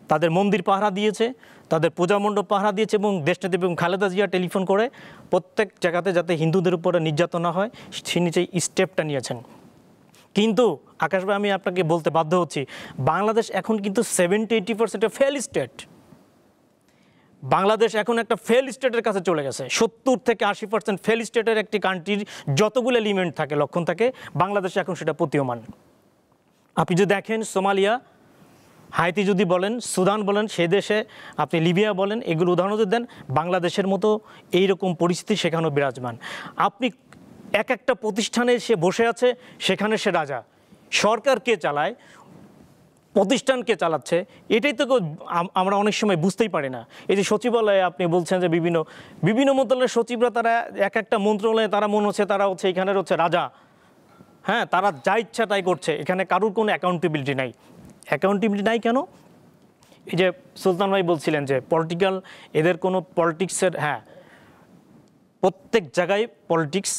তাদের মন্দির পাহারা দিয়েছে, তাদের পূজামণ্ডপ পাহারা দিয়েছে এবং দেশনেত্রী এবং খালেদা জিয়া টেলিফোন করে প্রত্যেক জায়গাতে যাতে হিন্দুদের উপরে নির্যাতন না হয় সে নিচে স্টেপটা নিয়েছেন। কিন্তু আকাশ ভাই, আমি আপনাকে বলতে বাধ্য হচ্ছি, বাংলাদেশ এখন কিন্তু 70-80% ফেল স্টেট। বাংলাদেশ এখন একটা ফেল স্টেটের কাছে চলে গেছে। 70-80% ফেল স্টেটের একটি কান্ট্রির যতগুলো এলিমেন্ট থাকে, লক্ষণ থাকে, বাংলাদেশে এখন সেটা প্রতীয়মান। আপনি যদি দেখেন সোমালিয়া, হাইতি যদি বলেন, সুদান বলেন, সে দেশে আপনি লিবিয়া বলেন, এগুলো উদাহরণ যদি দেন, বাংলাদেশের মতো এইরকম পরিস্থিতি সেখানেও বিরাজমান। আপনি একটা প্রতিষ্ঠানে সে বসে আছে, সেখানে সে রাজা। সরকার কে চালায়, প্রতিষ্ঠান কে চালাচ্ছে, এটাই তো আমরা অনেক সময় বুঝতেই পারি না। এই যে সচিবালয়ে আপনি বলছেন যে বিভিন্ন মন্ত্রণালয়ের সচিবরা, তারা একটা মন্ত্রণালয়ে তারা মনে হচ্ছে তারা হচ্ছে এখানের হচ্ছে রাজা। হ্যাঁ, তারা যা ইচ্ছা তাই করছে, এখানে কারুর কোনো অ্যাকাউন্টেবিলিটি নাই। অ্যাকাউন্টেবিলিটি নাই কেন? এই যে সুলতান ভাই বলছিলেন যে পলিটিক্যাল, এদের কোনো পলিটিক্সের, হ্যাঁ, প্রত্যেক জায়গায় পলিটিক্স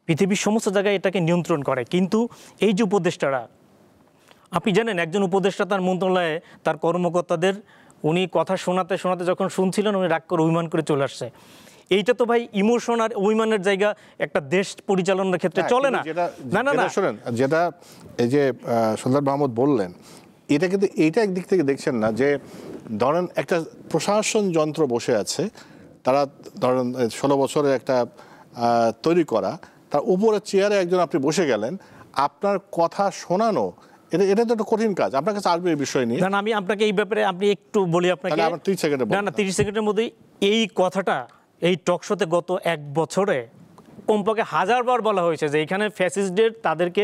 পৃথিবীর সমস্ত জায়গায় এটাকে নিয়ন্ত্রণ করে। কিন্তু এই যে উপদেষ্টারা, আপনি জানেন একজন উপদেষ্টা তার মন্ত্রণালয়ে তার কর্মকর্তাদের উনি কথা শোনাতে যখন শুনছিলেন উনি রাগ করে অভিমান করে চলে আসছে। এইটা তো ভাই ইমোশন আর অভিমানের জায়গা একটা দেশ পরিচালনার ক্ষেত্রে চলে না। না শুনেন, যেটা এই যে সুলতান মাহমুদ বললেন, এটা কিন্তু এইটা একদিক থেকে দেখছেন না যে ধরেন একটা প্রশাসন যন্ত্র বসে আছে, তারা ধরেন 16 বছরের একটা তৈরি করা, তার উপরে চেয়ারে একজন আপনি বসে গেলেন, আপনার কথা শোনানো, এটা তো একটা কঠিন কাজ। আপনার কাছে আসবে এই বিষয় নিয়ে। আমি আপনাকে এই ব্যাপারে আপনি একটু বলি আপনাকে, 30 সেকেন্ডে। 30 সেকেন্ডের মধ্যেই এই কথাটা এই টকশোতে গত 1 বছরে কমপক্ষে 1000 বার বলা হয়েছে যে এখানে ফ্যাসিস্টদের তাদেরকে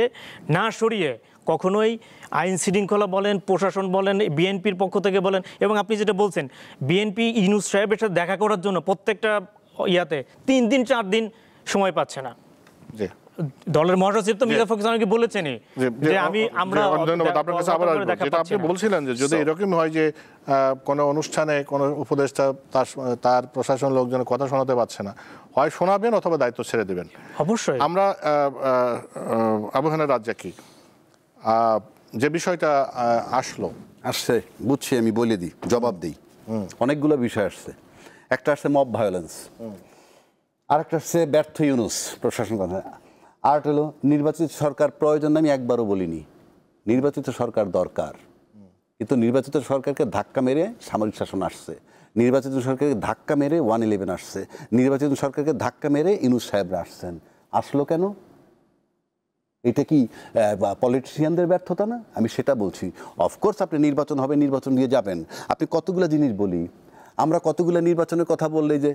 না সরিয়ে কখনোই আইন শৃঙ্খলা বলেন, প্রশাসন বলেন, বিএনপির পক্ষ থেকে বলেন, এবং আপনি যেটা বলছেন বিএনপি ইউনূস সাহেবের সাথে দেখা করার জন্য প্রত্যেকটা ইয়াতে 3 দিন 4 দিন সময় পাচ্ছে না। জি, দলের মহাসচিব তো মির্জা ফখরুল ইসলামকে বলেছেনই যে আমরা ধন্যবাদ আপনার কাছে। আবার আসবো। যেটা আপনি বলছিলেন যে যদি এরকম হয় যে কোনো অনুষ্ঠানে কোনো উপদেষ্টা তার প্রশাসন লোকজনের কথা শোনাতে পারছে না, হয় শোনাবেন অথবা দায়িত্ব ছেড়ে দেবেন। অবশ্যই আমরা আবু হানিফ রাজ্জাকি যে বিষয়টা আসছে বুঝছি, আমি বলে দিই, জবাব দিই। অনেকগুলো বিষয় আসছে। একটা আসছে মব ভায়োলেন্স, আরেকটা আসছে ব্যর্থ ইউনূস প্রশাসন কথা, আর হলো নির্বাচিত সরকার প্রয়োজন আমি একবারও বলিনি, নির্বাচিত সরকার দরকার। কিন্তু নির্বাচিত সরকারকে ধাক্কা মেরে সামরিক শাসন আসছে, নির্বাচিত সরকারকে ধাক্কা মেরে 111 আসছে, নির্বাচিত সরকারকে ধাক্কা মেরে ইউনূস সাহেবরা আসছেন। আসলো কেন? এটা কি পলিটিশিয়ানদের ব্যর্থতা না? আমি সেটা বলছি। অফকোর্স আপনি নির্বাচন হবে, নির্বাচন দিয়ে যাবেন। আপনি কতগুলো জিনিস বলি, আমরা কতগুলো নির্বাচনের কথা বললে যে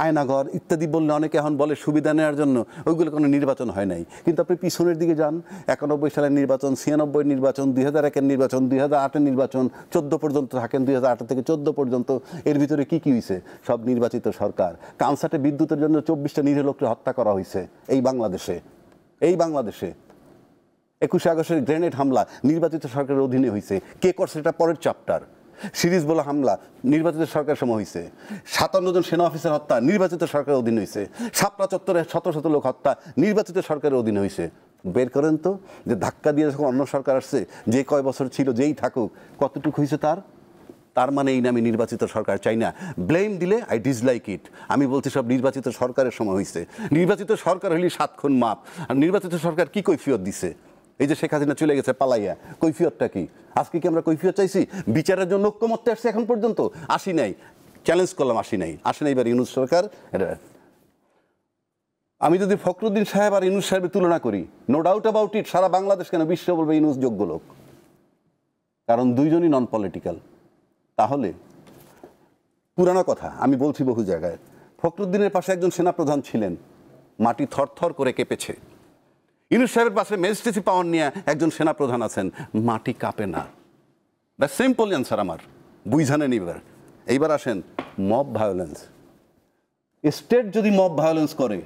আয়নাঘর ইত্যাদি বললে অনেকে এখন বলে সুবিধা নেওয়ার জন্য, ওইগুলো কোনো নির্বাচন হয় নাই। কিন্তু আপনি পিছনের দিকে যান, 91 সালের নির্বাচন, 96 নির্বাচন, 2001-এর নির্বাচন, 2008-এর নির্বাচন, 14 পর্যন্ত থাকেন, 2008 থেকে 14 পর্যন্ত। এর ভিতরে কি কি হয়েছে? সব নির্বাচিত সরকার। কানসাটে বিদ্যুতের জন্য 24টা নিরীহ লোককে হত্যা করা হয়েছে এই বাংলাদেশে। 21শে আগস্টের গ্রেনেড হামলা নির্বাচিত সরকারের অধীনে হয়েছে। কে করছে এটা পরের চ্যাপ্টার। সিরিজ বলা হামলা নির্বাচিত সরকারের সময় হয়েছে। 57 জন সেনা অফিসার হত্যা নির্বাচিত সরকারের অধীনে হয়েছে। শাপলা চত্বরে শত শত লোক হত্যা নির্বাচিত সরকারের অধীনে হয়েছে। বের করেন তো যে ধাক্কা দিয়ে যখন অন্য সরকার আসছে, যে কয় বছর ছিল যেই থাকুক, কতটুকু হয়েছে তার মানে এই নামে নির্বাচিত সরকার চাই না। ব্লেম দিলে আই ডিসলাইক ইট। আমি বলছি সব নির্বাচিত সরকারের সময় হয়েছে। নির্বাচিত সরকার হইলে 7 খুন মাপ। আর নির্বাচিত সরকার কি কৈফিয়ত দিছে? এই যে শেখ হাসিনা চলে গেছে পালাইয়া, কৈফিয়তটা কি? আজকে কি আমরা কৈফিয়ত চাইছি? বিচারের জন্য ঐক্যমত্যে আসছে এখন পর্যন্ত? আসি নাই, চ্যালেঞ্জ করলাম, আসি নাই। আসে নাই এবার ইউনূস সরকার। আমি যদি ফখরুদ্দিন সাহেব আর ইউনূস সাহেবের তুলনা করি, নো ডাউট অ্যাবাউট ইট, সারা বাংলাদেশ কেন বিশ্ব বলবে ইউনূস যোগ্য লোক, কারণ দুইজনই নন পলিটিক্যাল। তাহলে পুরানো কথা আমি বলছি বহু জায়গায়, ফখরুদ্দিনের পাশে একজন সেনাপ্রধান ছিলেন, মাটি থরথর করে কেঁপেছে। ইউনূস সাহেবের পাশে ম্যাজিস্ট্রেসি পাওয়ার নিয়ে একজন সেনাপ্রধান আছেন, মাটি কাঁপে না। দ্য সিম্পল অ্যান্সার আমার, বুঝানেন। এইবার আসেন মব ভায়োলেন্স। স্টেট যদি মব ভায়োলেন্স করে,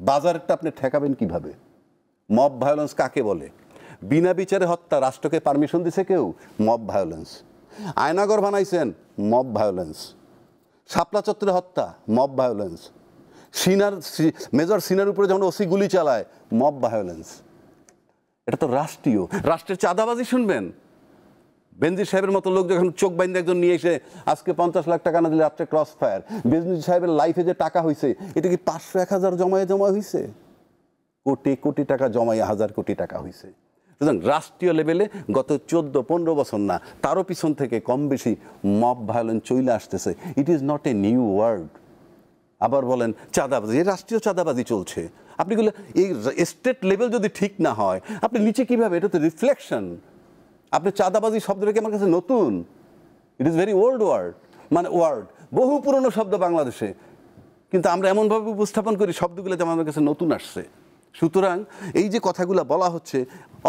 বাজারটা আপনি ঠেকাবেন কিভাবে? মব ভায়োলেন্স কাকে বলে? বিনা বিচারে হত্যা, রাষ্ট্রকে পারমিশন দিছে কেউ, মব ভায়োলেন্স। আয়নাঘর বানাইছেন, মব ভায়োলেন্স। শাপলা চত্বরে হত্যা, মব ভায়োলেন্স। মেজর সিনার উপরে যখন ওসি গুলি চালায়, মব ভায়োলেন্স। এটা তো রাষ্ট্রীয়। রাষ্ট্রের চাঁদাবাজি শুনবেন? বেনজির সাহেবের মতো লোক যখন চোখ বাইন্দে একজন নিয়ে এসে আজকে 50 লাখ টাকা না দিলে রাত্রে ক্রস ফায়ার। বেনজির সাহেবের লাইফে যে টাকা হয়েছে, এটা কি 500-1000 জমা হয়েছে? কোটি কোটি টাকা জমায়, 1000 কোটি টাকা হয়েছে। সুতরাং রাষ্ট্রীয় লেভেলে গত 14-15 বছর না, তারও পিছন থেকে কম বেশি মব ভায়োলেন্স চলে আসতেছে। It is not a new word. আবার বলেন চাঁদাবাজি, রাষ্ট্রীয় চাঁদাবাজি চলছে। আপনি বলে এই স্টেট লেভেল যদি ঠিক না হয়, আপনি নিচে কিভাবে? এটা তো রিফ্লেকশন। আপনি চাঁদাবাজি শব্দটা কি আমার কাছে নতুন? It is very old word, মানে ওয়ার্ড, বহু পুরনো শব্দ বাংলাদেশে, কিন্তু আমরা এমনভাবে উপস্থাপন করি শব্দগুলো যেমন আমার কাছে নতুন আসছে। সুতরাং এই যে কথাগুলো বলা হচ্ছে,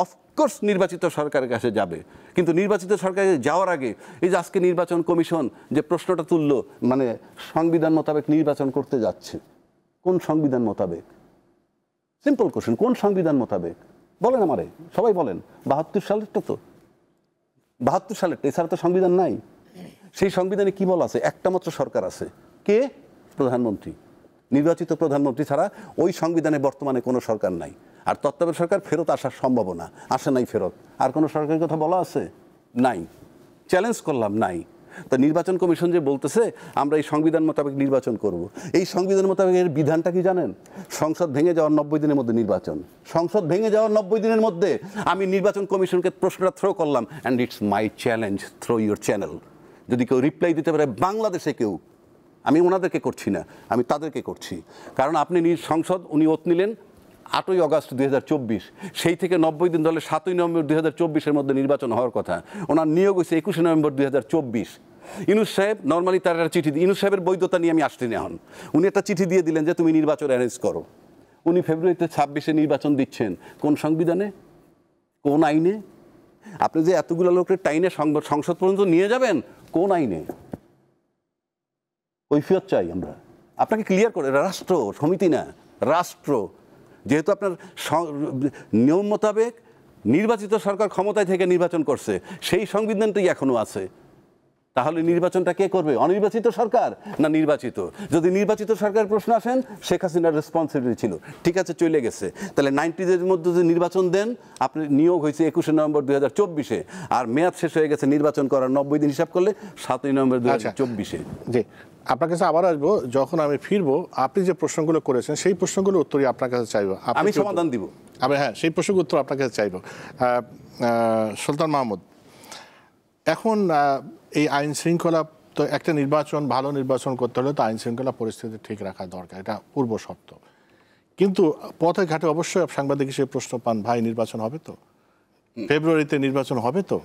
অফকোর্স নির্বাচিত সরকারের কাছে যাবে, কিন্তু নির্বাচিত সরকারে যাওয়ার আগে এই যে আজকে নির্বাচন কমিশন যে প্রশ্নটা তুললো, মানে সংবিধান মোতাবেক নির্বাচন করতে যাচ্ছে, কোন সংবিধান মোতাবেক? সিম্পল কোশ্চেন, কোন সংবিধান মোতাবেক বলেন আমারে, সবাই বলেন। 72 সালেরটা তো, 72 সালেরটা, এছাড়া তো সংবিধান নাই। সেই সংবিধানে কি বলা আছে? একটা মাত্র সরকার আছে, কে? প্রধানমন্ত্রী। নির্বাচিত প্রধানমন্ত্রী ছাড়া ওই সংবিধানে বর্তমানে কোনো সরকার নাই। আর তত্ত্বাবধায়ক সরকার ফেরত আসার সম্ভাবনা, আসে নাই ফেরত। আর কোনো সরকারের কথা বলা আছে? নাই। চ্যালেঞ্জ করলাম, নাই। তো নির্বাচন কমিশন যে বলতেছে আমরা এই সংবিধান মোতাবেক নির্বাচন করব, এই সংবিধান মোতাবেক এর বিধানটা কি জানেন? সংসদ ভেঙে যাওয়ার 90 দিনের মধ্যে নির্বাচন। সংসদ ভেঙে যাওয়ার 90 দিনের মধ্যে আমি নির্বাচন কমিশনকে প্রশ্নটা থ্রো করলাম, and it's my challenge throw your channel. যদি কেউ রিপ্লাই দিতে পারে বাংলাদেশে কেউ, আমি ওনাদেরকে করছি না, আমি তাদেরকে করছি। কারণ আপনি সংসদ উনি ওত নিলেন 8ই অগাস্ট 2024, সেই থেকে 90 দিন ধরে 7ই নভেম্বর 2024-এর মধ্যে নির্বাচন হওয়ার কথা। ওনার নিয়োগ হয়েছে 21শে নভেম্বর 2024। ইউনূস সাহেব নর্মালি তার একটা চিঠি, ইউনূস সাহেবের বৈধতা নিয়ে আমি আসছি না এখন, উনি একটা চিঠি দিয়ে দিলেন যে তুমি নির্বাচন অ্যারেঞ্জ করো। উনি ফেব্রুয়ারিতে 26-এ নির্বাচন দিচ্ছেন কোন সংবিধানে, কোন আইনে? আপনি যে এতগুলো লোকের টাইনে সংসদ পর্যন্ত নিয়ে যাবেন কোন আইনে? কৈফিয়ত চাই আমরা। আপনাকে ক্লিয়ার করে, রাষ্ট্র, সমিতি না, রাষ্ট্র। যেহেতু আপনার নিয়ম মোতাবেক নির্বাচিত সরকার ক্ষমতায় থেকে নির্বাচন করছে, সেই সংবিধানটাই এখনো আছে। তাহলে নির্বাচনটা কে করবে? অনির্বাচিত সরকার না নির্বাচিত? যদি নির্বাচিত সরকার প্রশ্ন আসেন, শেখ হাসিনার রেসপন্সিবিলিটি ছিল, ঠিক আছে চলে গেছে, তাহলে 90 মধ্যে যে নির্বাচন দেন, আপনি নিয়োগ হয়েছে 21শে নভেম্বর 2024-এ, আর মেয়াদ শেষ হয়ে গেছে নির্বাচন করার 90 দিন হিসাব করলে 7ই নভেম্বর 2024-এ। জি, আপনার কাছে আবার আসবো, যখন আমি ফিরবো আপনি যে প্রশ্নগুলো করেছেন সেই প্রশ্নগুলো উত্তরই আপনার কাছে চাইবো, আমি সমাধান দিব। আমি হ্যাঁ, সেই প্রশ্নের উত্তর আপনার কাছে চাইবো। সুলতান মাহমুদ, এখন এই আইন শৃঙ্খলা, তো একটা নির্বাচন, ভালো নির্বাচন করতে হলে তো আইন শৃঙ্খলা পরিস্থিতি ঠিক রাখা দরকার, এটা পূর্ব শর্ত। কিন্তু পথে ঘাটে অবশ্যই সাংবাদিক হিসেবে প্রশ্ন পান, ভাই নির্বাচন হবে তো, ফেব্রুয়ারিতে নির্বাচন হবে তো?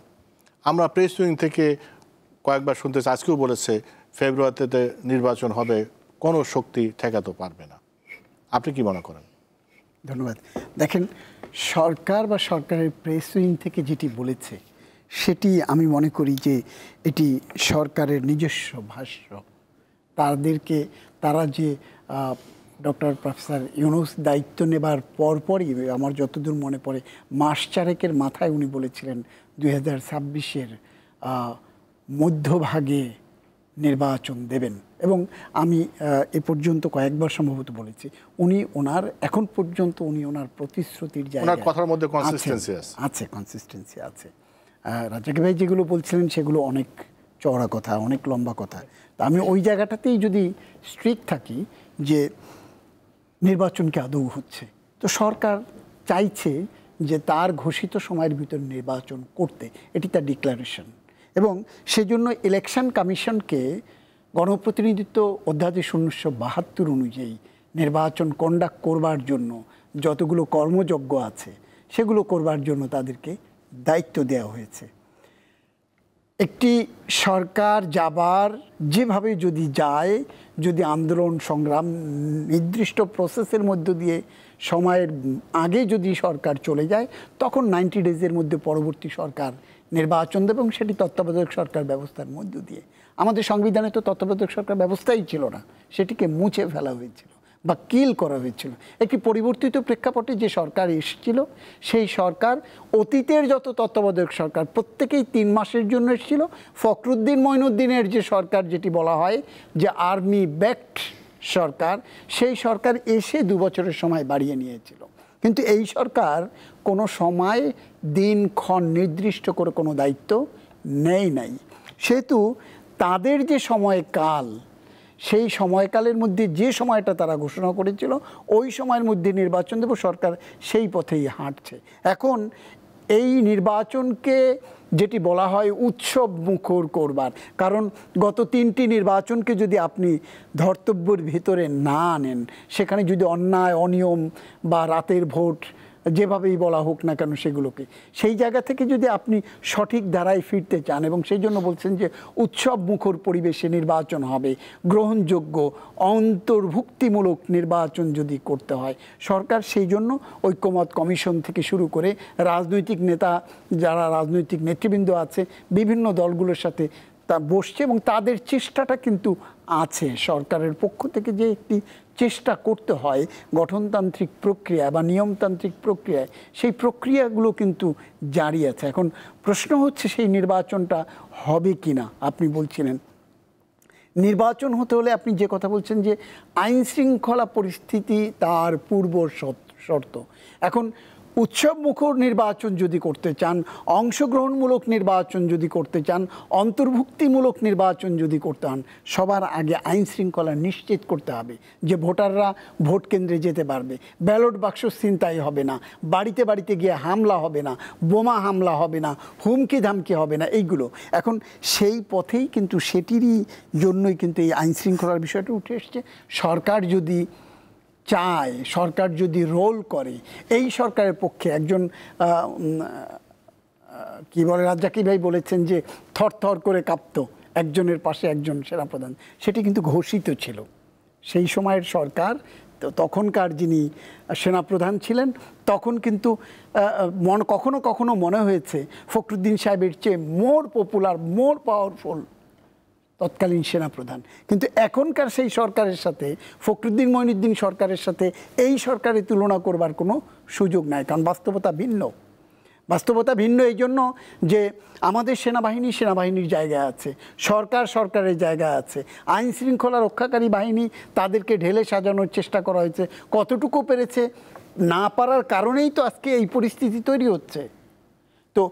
আমরা প্রেস উইং থেকে কয়েকবার শুনতেছি, আজকেও বলেছে ফেব্রুয়ারিতে নির্বাচন হবে, কোনো শক্তি ঠেকাতে পারবে না। আপনি কি মনে করেন? ধন্যবাদ। দেখেন, সরকার বা সরকারের প্রেস উইং থেকে যেটি বলেছে সেটি আমি মনে করি যে এটি সরকারের নিজস্ব ভাষ্য। তারা যে ডক্টর প্রফেসর ইউনূস দায়িত্ব নেবার পরপরই, আমার যতদূর মনে পড়ে, মাস চারেকের মাথায় উনি বলেছিলেন 2026-এর মধ্যভাগে নির্বাচন দেবেন। এবং আমি এ পর্যন্ত কয়েকবার সম্ভবত বলেছি, এখন পর্যন্ত উনি ওনার প্রতিশ্রুতির জায়গায়, কথার মধ্যে কনসিস্টেন্সি আছে, কনসিস্টেন্সি আছে। রাজ্জাকি ভাই যেগুলো বলছিলেন সেগুলো অনেক চওড়া কথা, অনেক লম্বা কথা। তা আমি ওই জায়গাটাতেই যদি স্ট্রিক্ট থাকি যে নির্বাচন কি আদৌ হচ্ছে, তো সরকার চাইছে যে তার ঘোষিত সময়ের ভিতর নির্বাচন করতে, এটি তার ডিক্লারেশন। এবং সেজন্য ইলেকশন কমিশনকে গণপ্রতিনিধিত্ব অধ্যাদেশ 1972 অনুযায়ী নির্বাচন কন্ডাক্ট করবার জন্য যতগুলো কর্মযজ্ঞ আছে সেগুলো করবার জন্য তাদেরকে দায়িত্ব দেওয়া হয়েছে। একটি সরকার যাবার যেভাবে যদি যায়, যদি আন্দোলন সংগ্রাম নির্দিষ্ট প্রসেসের মধ্য দিয়ে সময়ের আগে যদি সরকার চলে যায়, তখন 90 ডেজের মধ্যে পরবর্তী সরকার নির্বাচন দেবে, এবং সেটি তত্ত্বাবধায়ক সরকার ব্যবস্থার মধ্য দিয়ে। আমাদের সংবিধানে তো তত্ত্বাবধায়ক সরকার ব্যবস্থাই ছিল না, সেটিকে মুছে ফেলা হয়েছিল বা কিল করা হয়েছিল। একটি পরিবর্তিত প্রেক্ষাপটে যে সরকার এসেছিল, সেই সরকার অতীতের যত তত্ত্বাবধায়ক সরকার প্রত্যেকেই 3 মাসের জন্য এসেছিল। ফখরুদ্দিন মঈনুদ্দিনের যে সরকার, যেটি বলা হয় যে আর্মি ব্যাকড সরকার, সেই সরকার এসে 2 বছরের সময় বাড়িয়ে নিয়েছিল। কিন্তু এই সরকার কোনো সময় দিনক্ষণ নির্দিষ্ট করে কোনো দায়িত্ব নেয় নাই। সেহেতু তাদের যে সময়কাল, সেই সময়কালের মধ্যে যে সময়টা তারা ঘোষণা করেছিল, ওই সময়ের মধ্যে নির্বাচন দেব, সরকার সেই পথেই হাঁটছে। এখন এই নির্বাচনকে যেটি বলা হয় উৎসব মুখর করবার, কারণ গত 3টি নির্বাচনকে যদি আপনি ধর্তব্যের ভিতরে না আনেন, সেখানে যদি অন্যায়, অনিয়ম বা রাতের ভোট, যেভাবেই বলা হোক না কেন, সেগুলোকে সেই জায়গা থেকে যদি আপনি সঠিক ধারায় ফিরতে চান, এবং সেই জন্য বলছেন যে উৎসব মুখর পরিবেশে নির্বাচন হবে, গ্রহণযোগ্য অন্তর্ভুক্তিমূলক নির্বাচন যদি করতে হয়, সরকার সেই জন্য ঐক্যমত কমিশন থেকে শুরু করে রাজনৈতিক নেতা, যারা রাজনৈতিক নেতৃবৃন্দ আছে, বিভিন্ন দলগুলোর সাথে তা বসছে, এবং তাদের চেষ্টাটা কিন্তু আছে। সরকারের পক্ষ থেকে যে একটি চেষ্টা করতে হয় গঠনতান্ত্রিক প্রক্রিয়া বা নিয়মতান্ত্রিক প্রক্রিয়ায়, সেই প্রক্রিয়াগুলো কিন্তু জারি আছে। এখন প্রশ্ন হচ্ছে সেই নির্বাচনটা হবে কি না। আপনি বলছিলেন নির্বাচন হতে হলে, আপনি যে কথা বলছেন যে আইন শৃঙ্খলা পরিস্থিতি তার পূর্ব শর্ত। এখন উৎসব মুখর নির্বাচন যদি করতে চান, অংশগ্রহণমূলক নির্বাচন যদি করতে চান, অন্তর্ভুক্তিমূলক নির্বাচন যদি করতে হন, সবার আগে আইন শৃঙ্খলা নিশ্চিত করতে হবে যে ভোটাররা ভোট কেন্দ্রে যেতে পারবে, ব্যালট বাক্স ছিনতাই হবে না, বাড়িতে বাড়িতে গিয়ে হামলা হবে না, বোমা হামলা হবে না, হুমকি ধামকি হবে না, এইগুলো। এখন সেই পথেই কিন্তু সেটিরই জন্যই কিন্তু এই আইন শৃঙ্খলার বিষয়টা উঠে এসছে। সরকার যদি চায়, সরকার যদি রোল করে, এই সরকারের পক্ষে একজন কি বলে, রাজ্জাকি ভাই বলেছেন যে থরথর করে কাঁপতো, একজনের পাশে একজন সেনাপ্রধান, সেটি কিন্তু ঘোষিত ছিল। সেই সময়ের সরকার তো তখনকার যিনি সেনাপ্রধান ছিলেন তখন কিন্তু কখনো কখনো মনে হয়েছে ফখরুদ্দিন সাহেবের চেয়ে মোর পপুলার, মোর পাওয়ারফুল তৎকালীন সেনাপ্রধান। কিন্তু এখনকার সেই সরকারের সাথে, ফখরুদ্দিন মঈনুদ্দিন সরকারের সাথে এই সরকারের তুলনা করবার কোনো সুযোগ নাই, কারণ বাস্তবতা ভিন্ন। বাস্তবতা ভিন্ন এই জন্য যে আমাদের সেনাবাহিনীর জায়গায় আছে, সরকারের জায়গা আছে, আইন শৃঙ্খলা রক্ষাকারী বাহিনী তাদেরকে ঢেলে সাজানোর চেষ্টা করা হয়েছে, কতটুকু পেরেছে না পারার কারণেই তো আজকে এই পরিস্থিতি তৈরি হচ্ছে। তো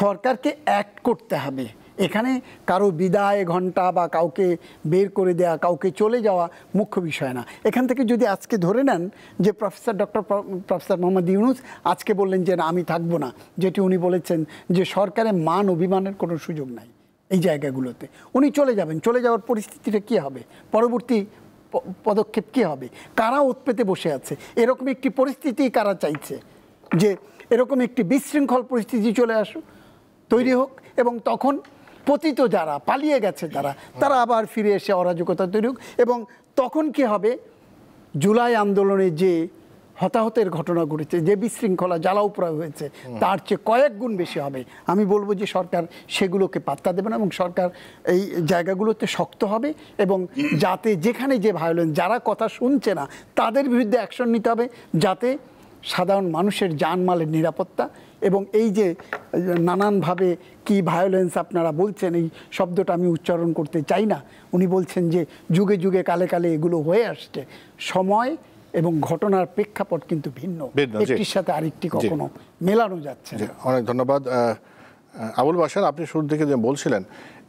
সরকারকে অ্যাক্ট করতে হবে, এখানে কারো বিদায় ঘণ্টা বা কাউকে বের করে দেওয়া, কাউকে চলে যাওয়া মুখ্য বিষয় না। এখান থেকে যদি আজকে ধরে নেন যে প্রফেসর মোহাম্মদ ইউনূস আজকে বললেন যে না আমি থাকবো না, যেটি উনি বলেছেন যে সরকারের মান অভিমানের কোনো সুযোগ নাই এই জায়গাগুলোতে, উনি চলে যাবেন, চলে যাওয়ার পরিস্থিতিটা কী হবে, পরবর্তী পদক্ষেপ কী হবে, কারা ওত পেতে বসে আছে, এরকম একটি পরিস্থিতি কারা চাইছে যে এরকম একটি বিশৃঙ্খল পরিস্থিতি চলে আসুক, তৈরি হোক, এবং তখন পতিত যারা পালিয়ে গেছে তারা আবার ফিরে এসে অরাজকতা তৈরি হোক। এবং তখন কি হবে, জুলাই আন্দোলনে যে হতাহতের ঘটনা ঘটেছে, যে বিশৃঙ্খলা জ্বালাও-পোড়াও হয়েছে, তার চেয়ে কয়েক গুণ বেশি হবে। আমি বলবো যে সরকার সেগুলোকে পাত্তা দেবে না এবং সরকার এই জায়গাগুলোতে শক্ত হবে এবং যাতে যেখানে যে ভায়োলেন্স, যারা কথা শুনছে না তাদের বিরুদ্ধে অ্যাকশন নিতে হবে, যাতে সাধারণ মানুষের জানমালের নিরাপত্তা এবং এই যে নানানভাবে কি ভায়োলেন্স আপনারা বলছেন, এই শব্দটা আমি উচ্চারণ করতে চাই না, উনি বলছেন যে যুগে যুগে কালে কালে এগুলো হয়ে আসছে, সময় এবং ঘটনার প্রেক্ষাপট কিন্তু ভিন্ন, একটির সাথে আরেকটি কখনো মেলানো যাচ্ছে না। অনেক ধন্যবাদ আবুল বাশার। আপনি শুরুর দিকে যে বলছিলেন,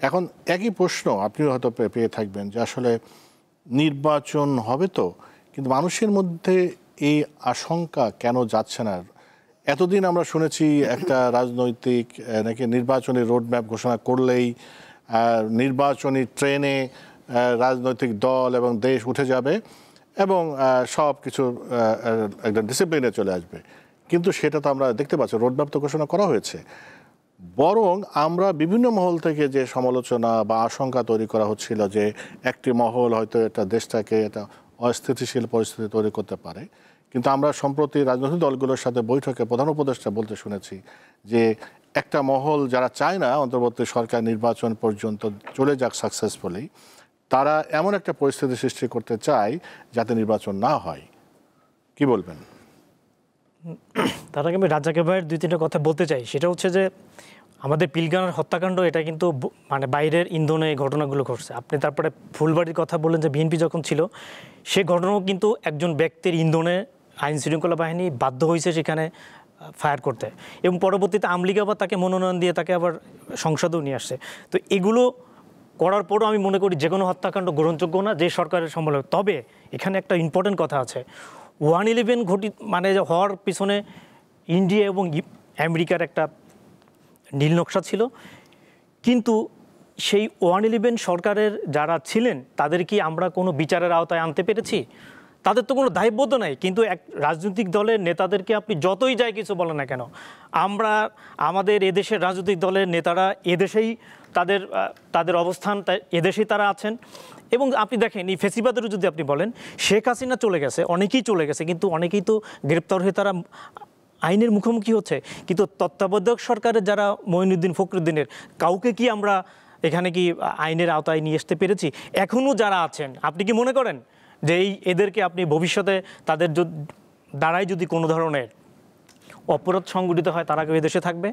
এখন একই প্রশ্ন আপনিও হয়তো পেয়ে থাকবেন যে আসলে নির্বাচন হবে তো, কিন্তু মানুষের মধ্যে এই আশঙ্কা কেন যাচ্ছে না? এতদিন আমরা শুনেছি একটা রাজনৈতিক নাকি নির্বাচনী রোডম্যাপ ঘোষণা করলেই নির্বাচনী ট্রেনে রাজনৈতিক দল এবং দেশ উঠে যাবে এবং সব কিছু একটা ডিসিপ্লিনে চলে আসবে, কিন্তু সেটা তো আমরা দেখতে পাচ্ছি, রোডম্যাপ তো ঘোষণা করা হয়েছে। বরং আমরা বিভিন্ন মহল থেকে যে সমালোচনা বা আশঙ্কা তৈরি করা হচ্ছিল যে একটি মহল হয়তো এটা দেশটাকে এটা অস্থিতিশীল পরিস্থিতি তৈরি করতে পারে, কিন্তু আমরা সম্প্রতি রাজনৈতিক দলগুলোর সাথে বৈঠকে প্রধান উপদেষ্টা বলতে শুনেছি যে একটা মহল যারা চায় না অন্তর্বর্তী সরকার নির্বাচন পর্যন্ত চলে যাক সাকসেসফুলি, তারা এমন একটা পরিস্থিতি সৃষ্টি করতে চায় যাতে নির্বাচন না হয়। কি বলবেন? তার আগে আমি রাজ্জাক ভাইয়ের 2-3টা কথা বলতে চাই। সেটা হচ্ছে যে আমাদের পিলখানার হত্যাকাণ্ড, এটা কিন্তু মানে বাইরের ইন্ধনে এই ঘটনাগুলো ঘটছে। আপনি তারপরে ফুলবাড়ির কথা বললেন যে বিএনপি যখন ছিল, সে ঘটনাও কিন্তু একজন ব্যক্তির ইন্ধনে আইন শৃঙ্খলা বাহিনী বাধ্য হয়েছে সেখানে ফায়ার করতে, এবং পরবর্তীতে আওয়ামী লীগ আবার তাকে মনোনয়ন দিয়ে তাকে আবার সংসদেও নিয়ে আসছে। তো এগুলো করার পরও আমি মনে করি যে কোনো হত্যাকাণ্ড গ্রহণযোগ্য না যে সরকারের সম্বলে। তবে এখানে একটা ইম্পর্টেন্ট কথা আছে, 1/11 মানে হওয়ার পিছনে ইন্ডিয়া এবং আমেরিকার একটা নীল নকশা ছিল, কিন্তু সেই 1/11 সরকারের যারা ছিলেন তাদের কি আমরা কোনো বিচারের আওতায় আনতে পেরেছি? তাদের তো কোনো দায়বদ্ধ নাই। কিন্তু এক রাজনৈতিক দলের নেতাদেরকে আপনি যতই যাই কিছু বলেন না কেন, আমাদের এদেশের রাজনৈতিক দলের নেতারা এদেশেই তাদের অবস্থান, এদেশেই তারা আছেন। এবং আপনি দেখেন এই ফেসিবাদেরও যদি আপনি বলেন, শেখ হাসিনা চলে গেছে, অনেকেই চলে গেছে, কিন্তু অনেকেই তো গ্রেপ্তার হয়ে তারা আইনের মুখোমুখি হচ্ছে। কিন্তু তত্ত্বাবধায়ক সরকারের যারা মঈনুদ্দিন, ফখরুদ্দিনের কাউকে কি আমরা এখানে কি আইনের আওতায় নিয়ে আসতে পেরেছি? এখনও যারা আছেন, আপনি কি মনে করেন যে এদেরকে আপনি ভবিষ্যতে তাদের দ্বারাই যদি কোনো ধরনের অপরাধ সংগঠিত হয় তারা কেউ এদেশে থাকবে?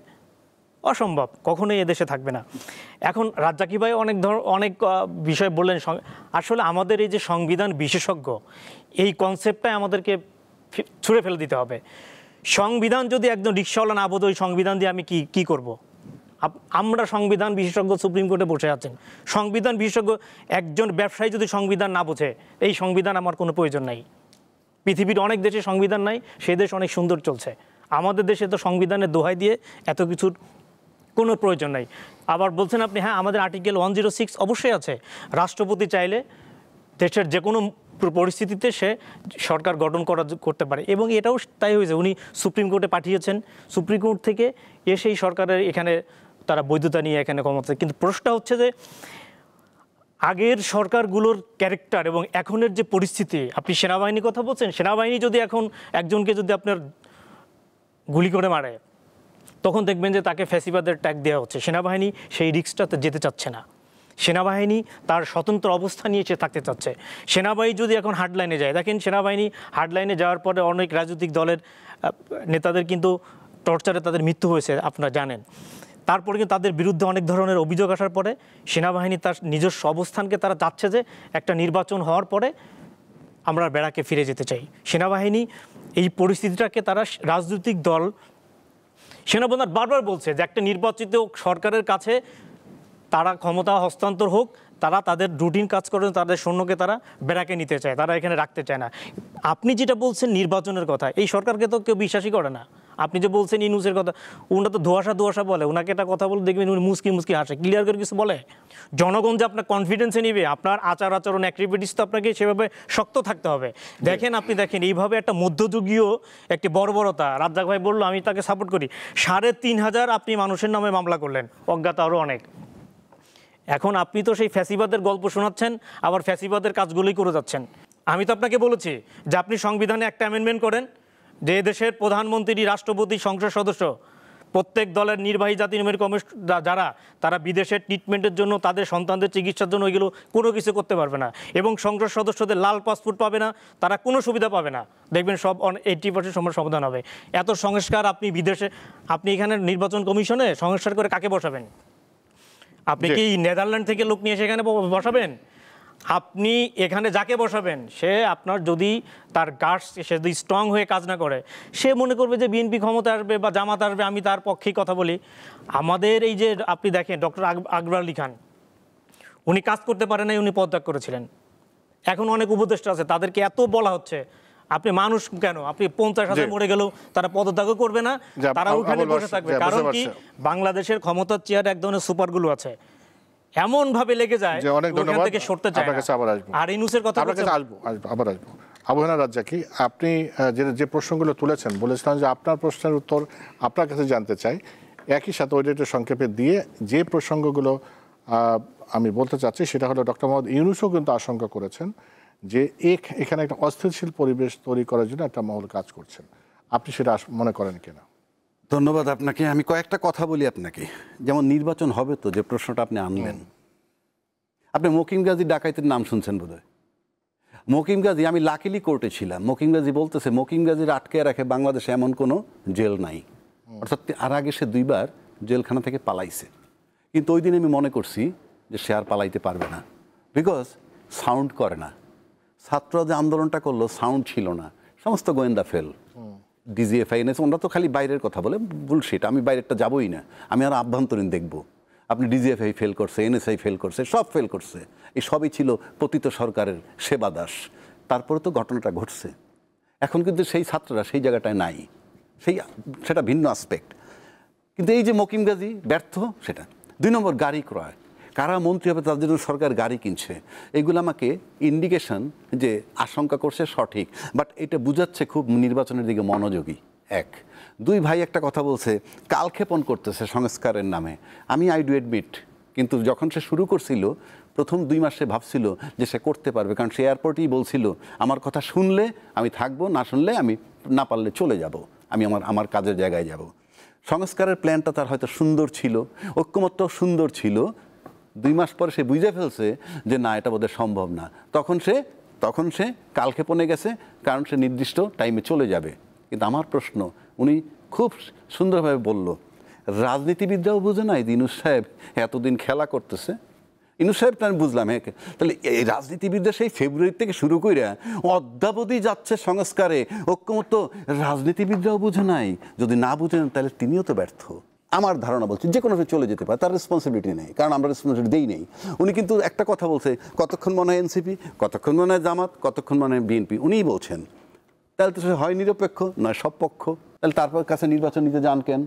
অসম্ভব, কখনোই এদেশে থাকবে না। এখন রাজ্জাক ভাই অনেক বিষয় বললেন। আসলে আমাদের এই যে সংবিধান বিশেষজ্ঞ, এই কনসেপ্টটাই আমাদেরকে ছুঁড়ে ফেলে দিতে হবে। সংবিধান যদি একজন রিকশাওয়ালা না বোঝে, ওই সংবিধান দিয়ে আমি কি করব? আমরা সংবিধান বিশেষজ্ঞ সুপ্রিম কোর্টে বসে আছেন, সংবিধান বিশেষজ্ঞ একজন ব্যবসায়ী যদি সংবিধান না বোঝে, এই সংবিধান আমার কোনো প্রয়োজন নাই। পৃথিবীর অনেক দেশে সংবিধান নাই, সেই দেশ অনেক সুন্দর চলছে। আমাদের দেশে তো সংবিধানের দোহাই দিয়ে এত কিছুর কোনো প্রয়োজন নাই। আবার বলছেন আপনি, হ্যাঁ আমাদের আর্টিকেল 106 অবশ্যই আছে, রাষ্ট্রপতি চাইলে দেশের যে কোনো পরিস্থিতিতে সে সরকার গঠন করতে পারে, এবং এটাও তাই হয়েছে। উনি সুপ্রিম কোর্টে পাঠিয়েছেন, সুপ্রিম কোর্ট থেকে এসেই সরকারের এখানে তারা বৈধতা নিয়ে এখানে ক্ষমতা। কিন্তু প্রশ্নটা হচ্ছে যে আগের সরকারগুলোর ক্যারেক্টার এবং এখনের যে পরিস্থিতি, আপনি সেনাবাহিনীর কথা বলছেন, সেনাবাহিনী যদি এখন একজনকে যদি আপনার গুলি করে মারে, তখন দেখবেন যে তাকে ফ্যাসিবাদের ট্যাগ দেওয়া হচ্ছে। সেনাবাহিনী সেই রিস্কটাতে যেতে চাচ্ছে না। সেনাবাহিনী তার স্বতন্ত্র অবস্থা নিয়ে সে থাকতে চাচ্ছে। সেনাবাহিনী যদি এখন হার্ডলাইনে যায়, দেখেন সেনাবাহিনী হার্ডলাইনে যাওয়ার পরে অনেক রাজনৈতিক দলের নেতাদের কিন্তু টর্চারে তাদের মৃত্যু হয়েছে, আপনারা জানেন। তারপরে কিন্তু তাদের বিরুদ্ধে অনেক ধরনের অভিযোগ আসার পরে সেনাবাহিনী তার নিজস্ব অবস্থানকে তারা চাচ্ছে যে একটা নির্বাচন হওয়ার পরে আমরা বেড়াকে ফিরে যেতে চাই। সেনাবাহিনী এই পরিস্থিতিটাকে তারা রাজনৈতিক দল সেনাপ্রধান বারবার বলছে যে একটা নির্বাচিত সরকারের কাছে তারা ক্ষমতা হস্তান্তর হোক, তারা তাদের রুটিন কাজ করেন, তাদের সৈন্যকে তারা বেড়াকে নিতে চায়, তারা এখানে রাখতে চায় না। আপনি যেটা বলছেন নির্বাচনের কথা, এই সরকারকে তো কেউ বিশ্বাসই করে না। আপনি যে বলছেন ইনুসের কথা, উনি তো ধোয়াশা বলে, ওনাকে একটা কথা বলে দেখবেন উনি মুসকি হাসে, ক্লিয়ার করে কিছু বলে। জনগণ যে আপনার কনফিডেন্সে নিবে, আপনার আচরণ অ্যাক্টিভিটিস তো আপনাকে সেভাবে শক্ত থাকতে হবে। দেখেন আপনি দেখেন এইভাবে একটা মধ্যযুগীয় একটি বর্বরতা, রাজ্জাক ভাই বললো আমি তাকে সাপোর্ট করি, ৩৫০০ আপনি মানুষের নামে মামলা করলেন, অজ্ঞাত আরও অনেক। এখন আপনি তো সেই ফ্যাসিবাদের গল্প শোনাচ্ছেন, আবার ফ্যাসিবাদের কাজগুলোই করে যাচ্ছেন। আমি তো আপনাকে বলেছি যে আপনি সংবিধানে একটা অ্যামেন্ডমেন্ট করেন যে দেশের প্রধানমন্ত্রী, রাষ্ট্রপতি, সংসদ সদস্য, প্রত্যেক দলের নির্বাহী জাতি নির্বাহী কমিশন যারা, তারা বিদেশের ট্রিটমেন্টের জন্য, তাদের সন্তানদের চিকিৎসার জন্য ওইগুলো কোনো কিছু করতে পারবে না। এবং সংসদ সদস্যদের লাল পাসপোর্ট পাবে না, তারা কোনো সুবিধা পাবে না। দেখবেন সব 80% সময় সমাধান হবে। এত সংস্কার আপনি বিদেশে, আপনি এখানে নির্বাচন কমিশনে সংস্কার করে কাকে বসাবেন? আপনি কি নেদারল্যান্ড থেকে লোক নিয়ে সেখানে বসাবেন? আপনি এখানে যাকে বসাবেন সে আপনার যদি তার গার্ডস, সে যদি স্ট্রং হয়ে কাজ না করে, সে মনে করবে যে বিএনপি ক্ষমতা আসবে বা জামাত আসবে, আমি তার পক্ষেই কথা বলি। আমাদের এই যে আপনি দেখেন ডক্টর আকবর আলী খান, উনি কাজ করতে পারেন নাই, উনি পদত্যাগ করেছিলেন। এখন অনেক উপদেষ্টা আছে, তাদেরকে এত বলা হচ্ছে আপনি মানুষ কেন, আপনি ৫০,০০০ মরে গেলেও তারা পদত্যাগও করবে না, তারা ওখানে বসে থাকবে। কারণ কি, বাংলাদেশের ক্ষমতার চেয়ারে এক ধরনের সুপারগুলো আছে, এমন ভাবে লেগে যায় ওখান থেকে সরতে চায় না। আর ইনুসের কথা আবার আসবো। আবু হেনা রাজ্জাকি, আপনি যে প্রশ্নগুলো তুলেছেন, বলেছিলাম যে আপনার প্রশ্নের উত্তর আপনার কাছে জানতে চাই, একই সাথে ওই ডেটের সংক্ষেপে দিয়ে যে প্রসঙ্গগুলো আমি বলতে চাচ্ছি সেটা হলো ডক্টর মোহাম্মদ ইউনূসও কিন্তু আশঙ্কা করেছেন যে এখানে একটা অস্থিতিশীল পরিবেশ তৈরি করার জন্য একটা মহল কাজ করছেন। আপনি সেটা মনে করেন কিনা? ধন্যবাদ আপনাকে। আমি কয়েকটা কথা বলি আপনাকে। যেমন নির্বাচন হবে তো, যে প্রশ্নটা আপনি আনলেন, আপনি মকিম গাজী ডাকাইতের নাম শুনছেন বোধহয়। মকিম গাজী, আমি লাকিলি কোর্টে ছিলাম, মকিম গাজী বলতেছে মকিম গাজীর আটকে রাখে বাংলাদেশে এমন কোনো জেল নাই। অর্থাৎ আর আগে সে 2 বার জেলখানা থেকে পালাইছে, কিন্তু ওই দিন আমি মনে করছি যে সে আর পালাইতে পারবে না, বিকজ সাউন্ড করে না। ছাত্ররা যে আন্দোলনটা করলো, সাউন্ড ছিল না, সমস্ত গোয়েন্দা ফেল। ডিজিএফআই এনেছে, ওনারা তো খালি বাইরের কথা বলে, বুলশিট। আমি বাইরেরটা যাবোই না, আমি আর আভ্যন্তরীণ দেখব। আপনি ডিজিএফআই ফেল করছে, এনএসআই ফেল করছে, সব ফেল করছে। এই সবই ছিল পতিত সরকারের সেবা দাস। তারপরে তো ঘটনাটা ঘটছে। এখন কিন্তু সেই ছাত্ররা সেই জায়গাটায় নাই, সেটা ভিন্ন আসপেক্ট। কিন্তু এই যে মকিম গাজী ব্যর্থ, সেটা 2 নম্বর গাড়ি ক্রয়, কারা মন্ত্রী হবে তাদের জন্য সরকার গাড়ি কিনছে, এগুলো আমাকে ইন্ডিকেশন যে আশঙ্কা করছে সঠিক, বাট এটা বুঝাচ্ছে খুব নির্বাচনের দিকে মনোযোগী। 1 2 ভাই একটা কথা বলছে, কালক্ষেপণ করতেছে সংস্কারের নামে। আমি আই ডু এডমিট, কিন্তু যখন সে শুরু করছিল প্রথম 2 মাসে ভাবছিল যে সে করতে পারবে, কারণ সে এয়ারপোর্টেই বলছিল আমার কথা শুনলে আমি থাকবো, না শুনলে আমি না পারলে চলে যাব, আমি আমার কাজের জায়গায় যাব। সংস্কারের প্ল্যানটা তার হয়তো সুন্দর ছিল, ঐক্যমত্য সুন্দর ছিল। 2 মাস পরে সে বুঝে ফেলছে যে না, এটা বোধহয় সম্ভব না। তখন সে কালক্ষেপণে গেছে, কারণ সে নির্দিষ্ট টাইমে চলে যাবে। কিন্তু আমার প্রশ্ন, উনি খুব সুন্দরভাবে বলল, রাজনীতিবিদরাও বুঝে নাই ইউনূস সাহেব এতদিন খেলা করতেছে। ইউনূস সাহেব তো আমি বুঝলাম, হ্যাঁ, তাহলে এই রাজনীতিবিদরা সেই ফেব্রুয়ারি থেকে শুরু করে অদ্যাবধি যাচ্ছে সংস্কারে, ঐক্যমত্য, রাজনীতিবিদরাও বুঝে নাই। যদি না বুঝেন তাহলে তিনিও তো ব্যর্থ। আমার ধারণা বলছি যে কোনো চলে যেতে পারে, তার রেসপন্সিবিলিটি নেই, কারণ আমরা রেসপন্সিবিলিটি দেই নেই। উনি কিন্তু একটা কথা বলছে, কতক্ষণ মনে হয় এনসিপি, কতক্ষণ মনে হয় জামাত, কতক্ষণ মনে হয় বিএনপি, উনিই বলছেন। তাহলে তো সে হয় নিরপেক্ষ, নয় সব পক্ষ। তাহলে তারপর কাছে নির্বাচন নিতে যান কেন?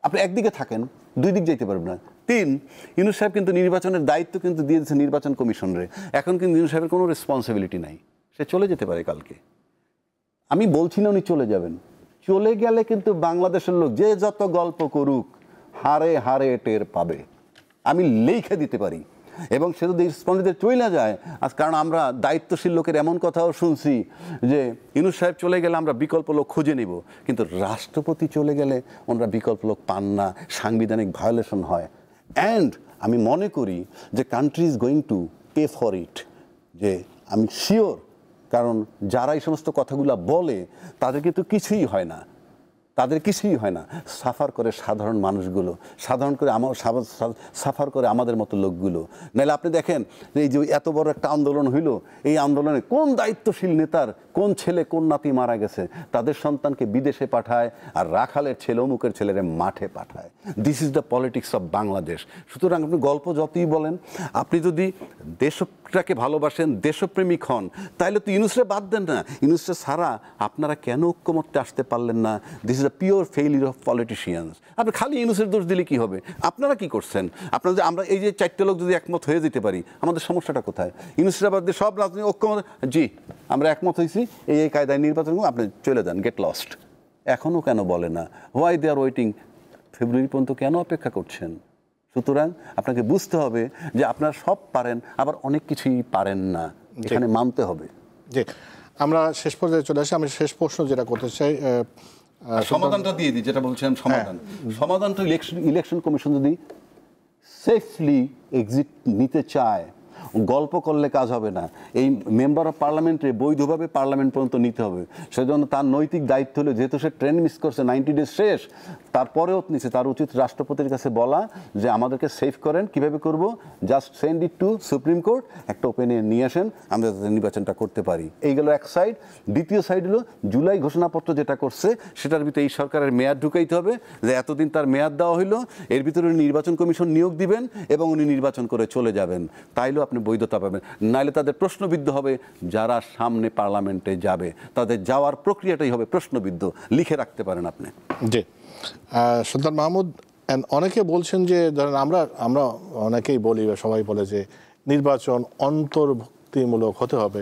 আপনি একদিকে থাকেন, 2 দিক যেতে পারবেন না। 3 ইউনূস সাহেব কিন্তু নির্বাচনের দায়িত্ব কিন্তু দিয়ে দিয়েছে নির্বাচন কমিশনরে। এখন কিন্তু ইউনূস সাহেবের কোনো রেসপন্সিবিলিটি নাই, সে চলে যেতে পারে কালকে। আমি বলছি না উনি চলে যাবেন, চলে গেলে কিন্তু বাংলাদেশের লোক যে যত গল্প করুক, হারে হারে টের পাবে। আমি লেখে দিতে পারি, এবং সে যদি স্পন্দিতে চলে যায়, কারণ আমরা দায়িত্বশীল লোকের এমন কথাও শুনছি যে ইউনূস সাহেব চলে গেলে আমরা বিকল্প লোক খুঁজে নিব, কিন্তু রাষ্ট্রপতি চলে গেলে ওনারা বিকল্প লোক পান না, সাংবিধানিক ভায়োলেশন হয়। অ্যান্ড আমি মনে করি যে country is going to pay for it, যে আমি শিওর, কারণ যারা এই সমস্ত কথাগুলো বলে তাদের কিন্তু কিছুই হয় না, তাদের কিছুই হয় না। সাফার করে সাধারণ মানুষগুলো, সাধারণ করে সাফার করে আমাদের মতো লোকগুলো। নাহলে আপনি দেখেন এই যে এত বড় একটা আন্দোলন হইল, এই আন্দোলনে কোন দায়িত্বশীল নেতার কোন ছেলে কোন নাতি মারা গেছে, তাদের সন্তানকে বিদেশে পাঠায় আর রাখালের ছেলে অমুকের ছেলেরে মাঠে পাঠায়। This is the politics of Bangladesh. সুতরাং আপনি গল্প যতই বলেন, আপনি যদি দেশটাকে ভালোবাসেন, দেশপ্রেমিক হন, তাহলে তো ইউনূসরে বাদ দেন না। ইউনূসরে ছাড়া আপনারা কেন ঐক্যমত্যে আসতে পারলেন না? This is a pure failure of politicians. আপনি খালি ইউনূসের দোষ দিলে কি হবে? আপনারা কি করছেন? আপনারা যে আমরা এই যে 4টে লোক যদি একমত হয়ে যেতে পারি, আমাদের সমস্যাটা কোথায়? ইউনূসের বাদ দিয়ে সব রাজনৈতিক ঐক্যমত, জি আমরা একমত হয়েছি, এই কায়দায় নির্বাচন, আপনি চলে যান, গেট লস্ট। এখনও কেন বলে না? Why they R waiting? ফেব্রুয়ারি পর্যন্ত কেন অপেক্ষা করছেন? সুতরাং আপনাকে বুঝতে হবে যে আপনারা সব পারেন, আবার অনেক কিছুই পারেন না, এখানে মানতে হবে। জি, আমরা শেষ পর্যায়ে চলে আসি। আমি শেষ প্রশ্ন যেটা করতে চাই, সমাধানটা দিয়ে দিই, যেটা বলছেন সমাধানটা ইলেকশন কমিশন যদি সেফলি এক্সিট নিতে চায়, গল্প করলে কাজ হবে না। এই মেম্বার অফ পার্লামেন্টে বৈধভাবে পার্লামেন্ট পর্যন্ত নিতে হবে। সেজন্য তার নৈতিক দায়িত্ব হলো, যেহেতু সে ট্রেন মিস করছে, 90 ডেজ শেষ, তারপরেও নিচ্ছে, তার উচিত রাষ্ট্রপতির কাছে বলা যে আমাদেরকে সেভ করেন, কিভাবে করব, just send it to supreme court, একটা ওপিনিয়ন নিয়ে আসেন, আমরা নির্বাচনটা করতে পারি। এই গেল এক সাইড। দ্বিতীয় সাইড হলো জুলাই ঘোষণাপত্র যেটা করছে, সেটার ভিতরে এই সরকারের মেয়াদ ঢুকাইতে হবে, যে এতদিন তার মেয়াদ দেওয়া হইলো, এর ভিতরে নির্বাচন কমিশন নিয়োগ দিবেন এবং উনি নির্বাচন করে চলে যাবেন, তাইলেও আপনি বৈধতা পাবেন। নাইলে তাদের প্রশ্নবিদ্ধ হবে, যারা সামনে পার্লামেন্টে যাবে তাদের যাওয়ার প্রক্রিয়াটাই হবে প্রশ্নবিদ্ধ। লিখে রাখতে পারেন আপনি। জি, সুলতান মাহমুদ, অনেকে বলছেন যে ধরেন আমরা অনেকেই বলি বা সবাই বলে যে নির্বাচন অন্তর্ভুক্তিমূলক হতে হবে।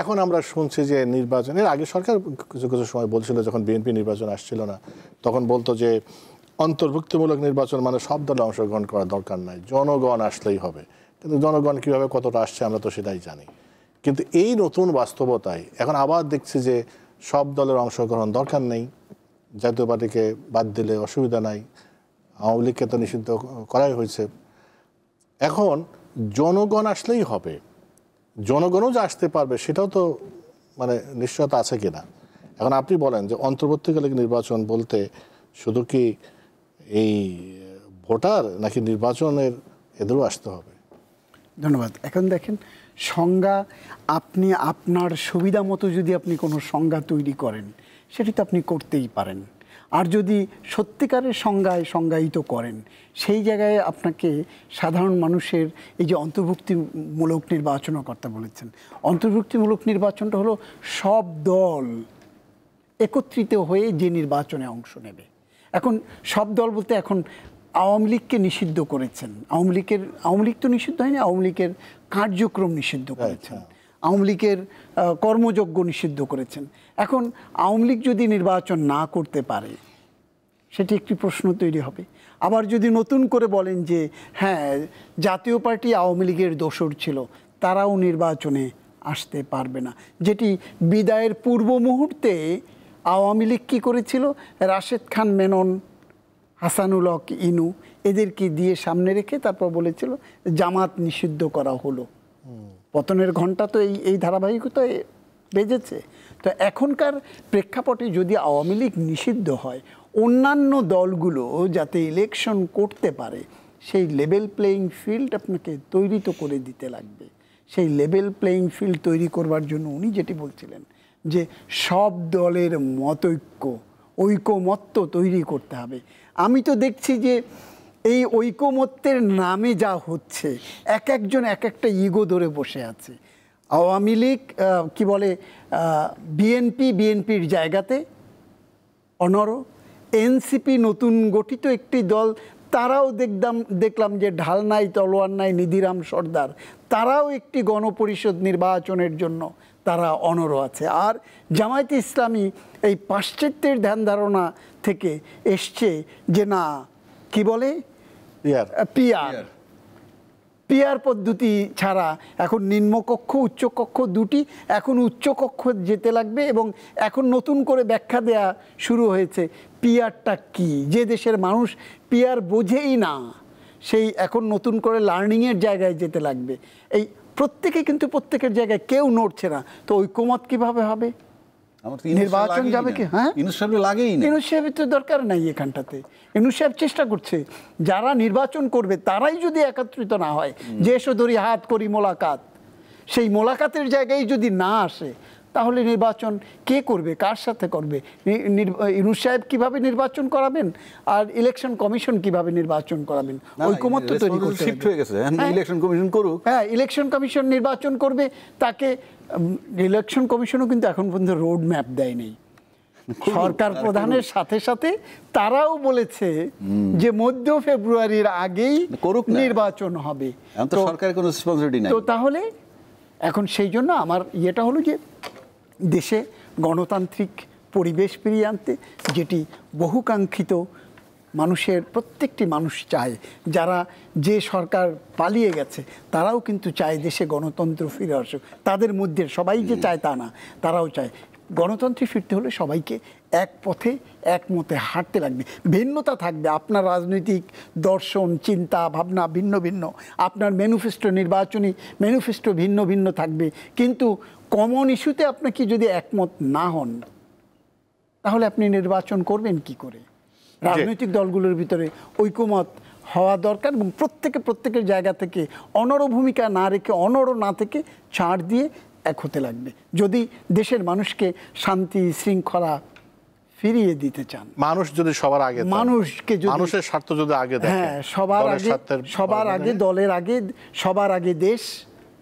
এখন আমরা শুনছি যে নির্বাচনের আগে সরকার কিছু কিছু সময় বলছিল, যখন বিএনপি নির্বাচন আসছিল না, তখন বলতো যে অন্তর্ভুক্তিমূলক নির্বাচন মানে সব দলে অংশগ্রহণ করার দরকার নাই, জনগণ আসলেই হবে। কিন্তু জনগণ কীভাবে কতটা আসছে আমরা তো সেটাই জানি। কিন্তু এই নতুন বাস্তবতায় এখন আবার দেখছি যে সব দলের অংশগ্রহণ দরকার নেই, জাতীয় পার্টিকে বাদ দিলে অসুবিধা নাই, আওয়ামী লীগকে তো নিষিদ্ধ করাই হয়েছে। এখন জনগণ আসলেই হবে, জনগণও যে আসতে পারবে সেটাও তো মানে নিশ্চয়তা আছে কিনা। এখন আপনি বলেন যে অন্তর্বর্তীকালীন নির্বাচন বলতে শুধু কি এই ভোটার নাকি নির্বাচনের এদেরও আসতে হবে? ধন্যবাদ। এখন দেখেন, সংজ্ঞা আপনি আপনার সুবিধা মতো যদি আপনি কোনো সংজ্ঞা তৈরি করেন, সেটি তো আপনি করতেই পারেন। আর যদি সত্যিকারের সংজ্ঞায়িত করেন, সেই জায়গায় আপনাকে সাধারণ মানুষের এই যে অন্তর্ভুক্তিমূলক নির্বাচনের কথা বলেছেন, অন্তর্ভুক্তিমূলক নির্বাচনটা হলো সব দল একত্রিত হয়ে যে নির্বাচনে অংশ নেবে। এখন সব দল বলতে এখন আওয়ামী লীগকে নিষিদ্ধ করেছেন, আওয়ামী লীগ তো নিষিদ্ধ হয়নি, আওয়ামী লীগের কার্যক্রম নিষিদ্ধ করেছেন, আওয়ামী লীগের কর্মযজ্ঞ নিষিদ্ধ করেছেন। এখন আওয়ামী লীগ যদি নির্বাচন না করতে পারে, সেটি একটি প্রশ্ন তৈরি হবে। আবার যদি নতুন করে বলেন যে হ্যাঁ, জাতীয় পার্টি আওয়ামী লীগের দোসর ছিল, তারাও নির্বাচনে আসতে পারবে না, যেটি বিদায়ের পূর্ব মুহূর্তে আওয়ামী লীগ কী করেছিল, রাশেদ খান মেনন, হাসানুল হক ইনু এদেরকে দিয়ে সামনে রেখে তারপর বলেছিল জামাত নিষিদ্ধ করা হলো। পতনের ঘণ্টা তো এই ধারাবাহিকতায় বেজেছে। তো এখনকার প্রেক্ষাপটে যদি আওয়ামী লীগ নিষিদ্ধ হয়, অন্যান্য দলগুলো যাতে ইলেকশন করতে পারে, সেই লেভেল প্লেয়িং ফিল্ড আপনাকে তৈরি তো করে দিতে লাগবে। সেই লেভেল প্লেয়িং ফিল্ড তৈরি করবার জন্য উনি যেটি বলছিলেন যে সব দলের ঐকমত্য তৈরি করতে হবে। আমি তো দেখছি যে এই ঐকমত্যের নামে যা হচ্ছে, একজন এক একটা ইগো ধরে বসে আছে। আওয়ামী লীগ কি বলে, বিএনপির জায়গাতে অনড়, এনসিপি নতুন গঠিত একটি দল, তারাও দেখলাম যে ঢাল নাই তলোয়ার নাই নিধিরাম সর্দার, তারাও একটি গণপরিষদ নির্বাচনের জন্য তারা অনড় আছে। আর জামায়াতে ইসলামী এই পাশ্চাত্যের ধ্যান ধারণা থেকে এসছে যে না, কি বলে, পিআর, পিয়ার পদ্ধতি ছাড়া এখন নিম্নকক্ষ উচ্চকক্ষ দুটি, এখন উচ্চকক্ষ যেতে লাগবে এবং এখন নতুন করে ব্যাখ্যা দেয়া শুরু হয়েছে পিয়ারটা কি। যে দেশের মানুষ পিয়ার বোঝেই না সেই এখন নতুন করে লার্নিংয়ের জায়গায় যেতে লাগবে। এই প্রত্যেকে কিন্তু প্রত্যেকের জায়গায় কেউ নড়ছে না, তো ঐকমত কিভাবে হবে? নির্বাচন যাবে কি? হ্যাঁ, ইউনূস সাহেবের তো দরকার নাই এখানটাতে। ইউনূস সাহেব চেষ্টা করছে যারা নির্বাচন করবে তারাই যদি একত্রিত না হয়, যে এসো ধরি হাত করি মোলাকাত, সেই মোলাকাতের জায়গায় যদি না আসে তাহলে নির্বাচন কে করবে, কার সাথে করবে? ইউনূস সাহেব কিভাবে নির্বাচন করাবেন আর ইলেকশন কমিশন কিভাবে নির্বাচন করাবেন? ঐকমত্য তৈরি করতে হবে। ইলেকশন কমিশন করুক। হ্যাঁ, ইলেকশন কমিশন নির্বাচন করবে, তাকে ইলেকশন কমিশনও কিন্তু এখন পর্যন্ত রোড ম্যাপ দেয় নেই। সরকার প্রধানের সাথে সাথে তারাও বলেছে যে মধ্য ফেব্রুয়ারির আগেই নির্বাচন হবে। সরকারের কোনো রেসপন্সিবিলিটি নাই। তো তাহলে এখন সেই জন্য আমার ইয়েটা হলো যে দেশে গণতান্ত্রিক পরিবেশ ফিরিয়ে আনতে, যেটি বহুকাঙ্ক্ষিত মানুষের প্রত্যেকটি মানুষ চায়। যারা যে সরকার পালিয়ে গেছে তারাও কিন্তু চায় দেশে গণতন্ত্র ফিরে আসুক। তাদের মধ্যে সবাই যে চায় তা না, তারাও চায়। গণতন্ত্রে ফিরতে হলে সবাইকে এক পথে একমতে হাঁটতে লাগবে। ভিন্নতা থাকবে, আপনার রাজনৈতিক দর্শন চিন্তা ভাবনা ভিন্ন ভিন্ন, আপনার ম্যানিফেস্টো নির্বাচনী ম্যানিফেস্টো ভিন্ন ভিন্ন থাকবে, কিন্তু কমন ইস্যুতে আপনাকে যদি একমত না হন তাহলে আপনি নির্বাচন করবেন কি করে? রাজনৈতিক দলগুলোর ভিতরে ঐকমত হওয়া দরকার এবং প্রত্যেকের জায়গা থেকে অনড় ভূমিকা না রেখে, অনড় না থেকে ছাড় দিয়ে এক হতে লাগবে যদি দেশের মানুষকে শান্তি শৃঙ্খলা ফিরিয়ে দিতে চান। মানুষ যদি সবার আগে, মানুষকে যদি, মানুষের স্বার্থ যদি আগে দেখে, হ্যাঁ, সবার আগে দলের আগে, সবার আগে দেশ,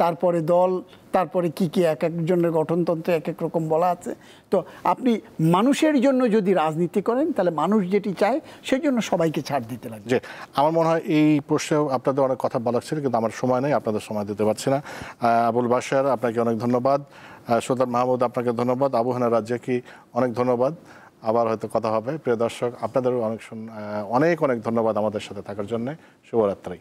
তারপরে দল, তারপরে কি কি এক একজনের গঠনতন্ত্রে এক এক রকম বলা আছে। তো আপনি মানুষের জন্য যদি রাজনীতি করেন তাহলে মানুষ যেটি চায় সেই জন্য সবাইকে ছাড় দিতে লাগবে। যে আমার মনে হয় এই প্রশ্নে আপনাদের অনেক কথা বলার ছিল, কিন্তু আমার সময় নেই, আপনাদের সময় দিতে পারছি না। আবুল বাশার, আপনাকে অনেক ধন্যবাদ। সুলতান মাহমুদ, আপনাকে ধন্যবাদ। আবু হানা রাজ্জাকি, অনেক ধন্যবাদ। আবার হয়তো কথা হবে। প্রিয় দর্শক, আপনাদেরও অনেক অনেক ধন্যবাদ আমাদের সাথে থাকার জন্য। শুভরাত্রি।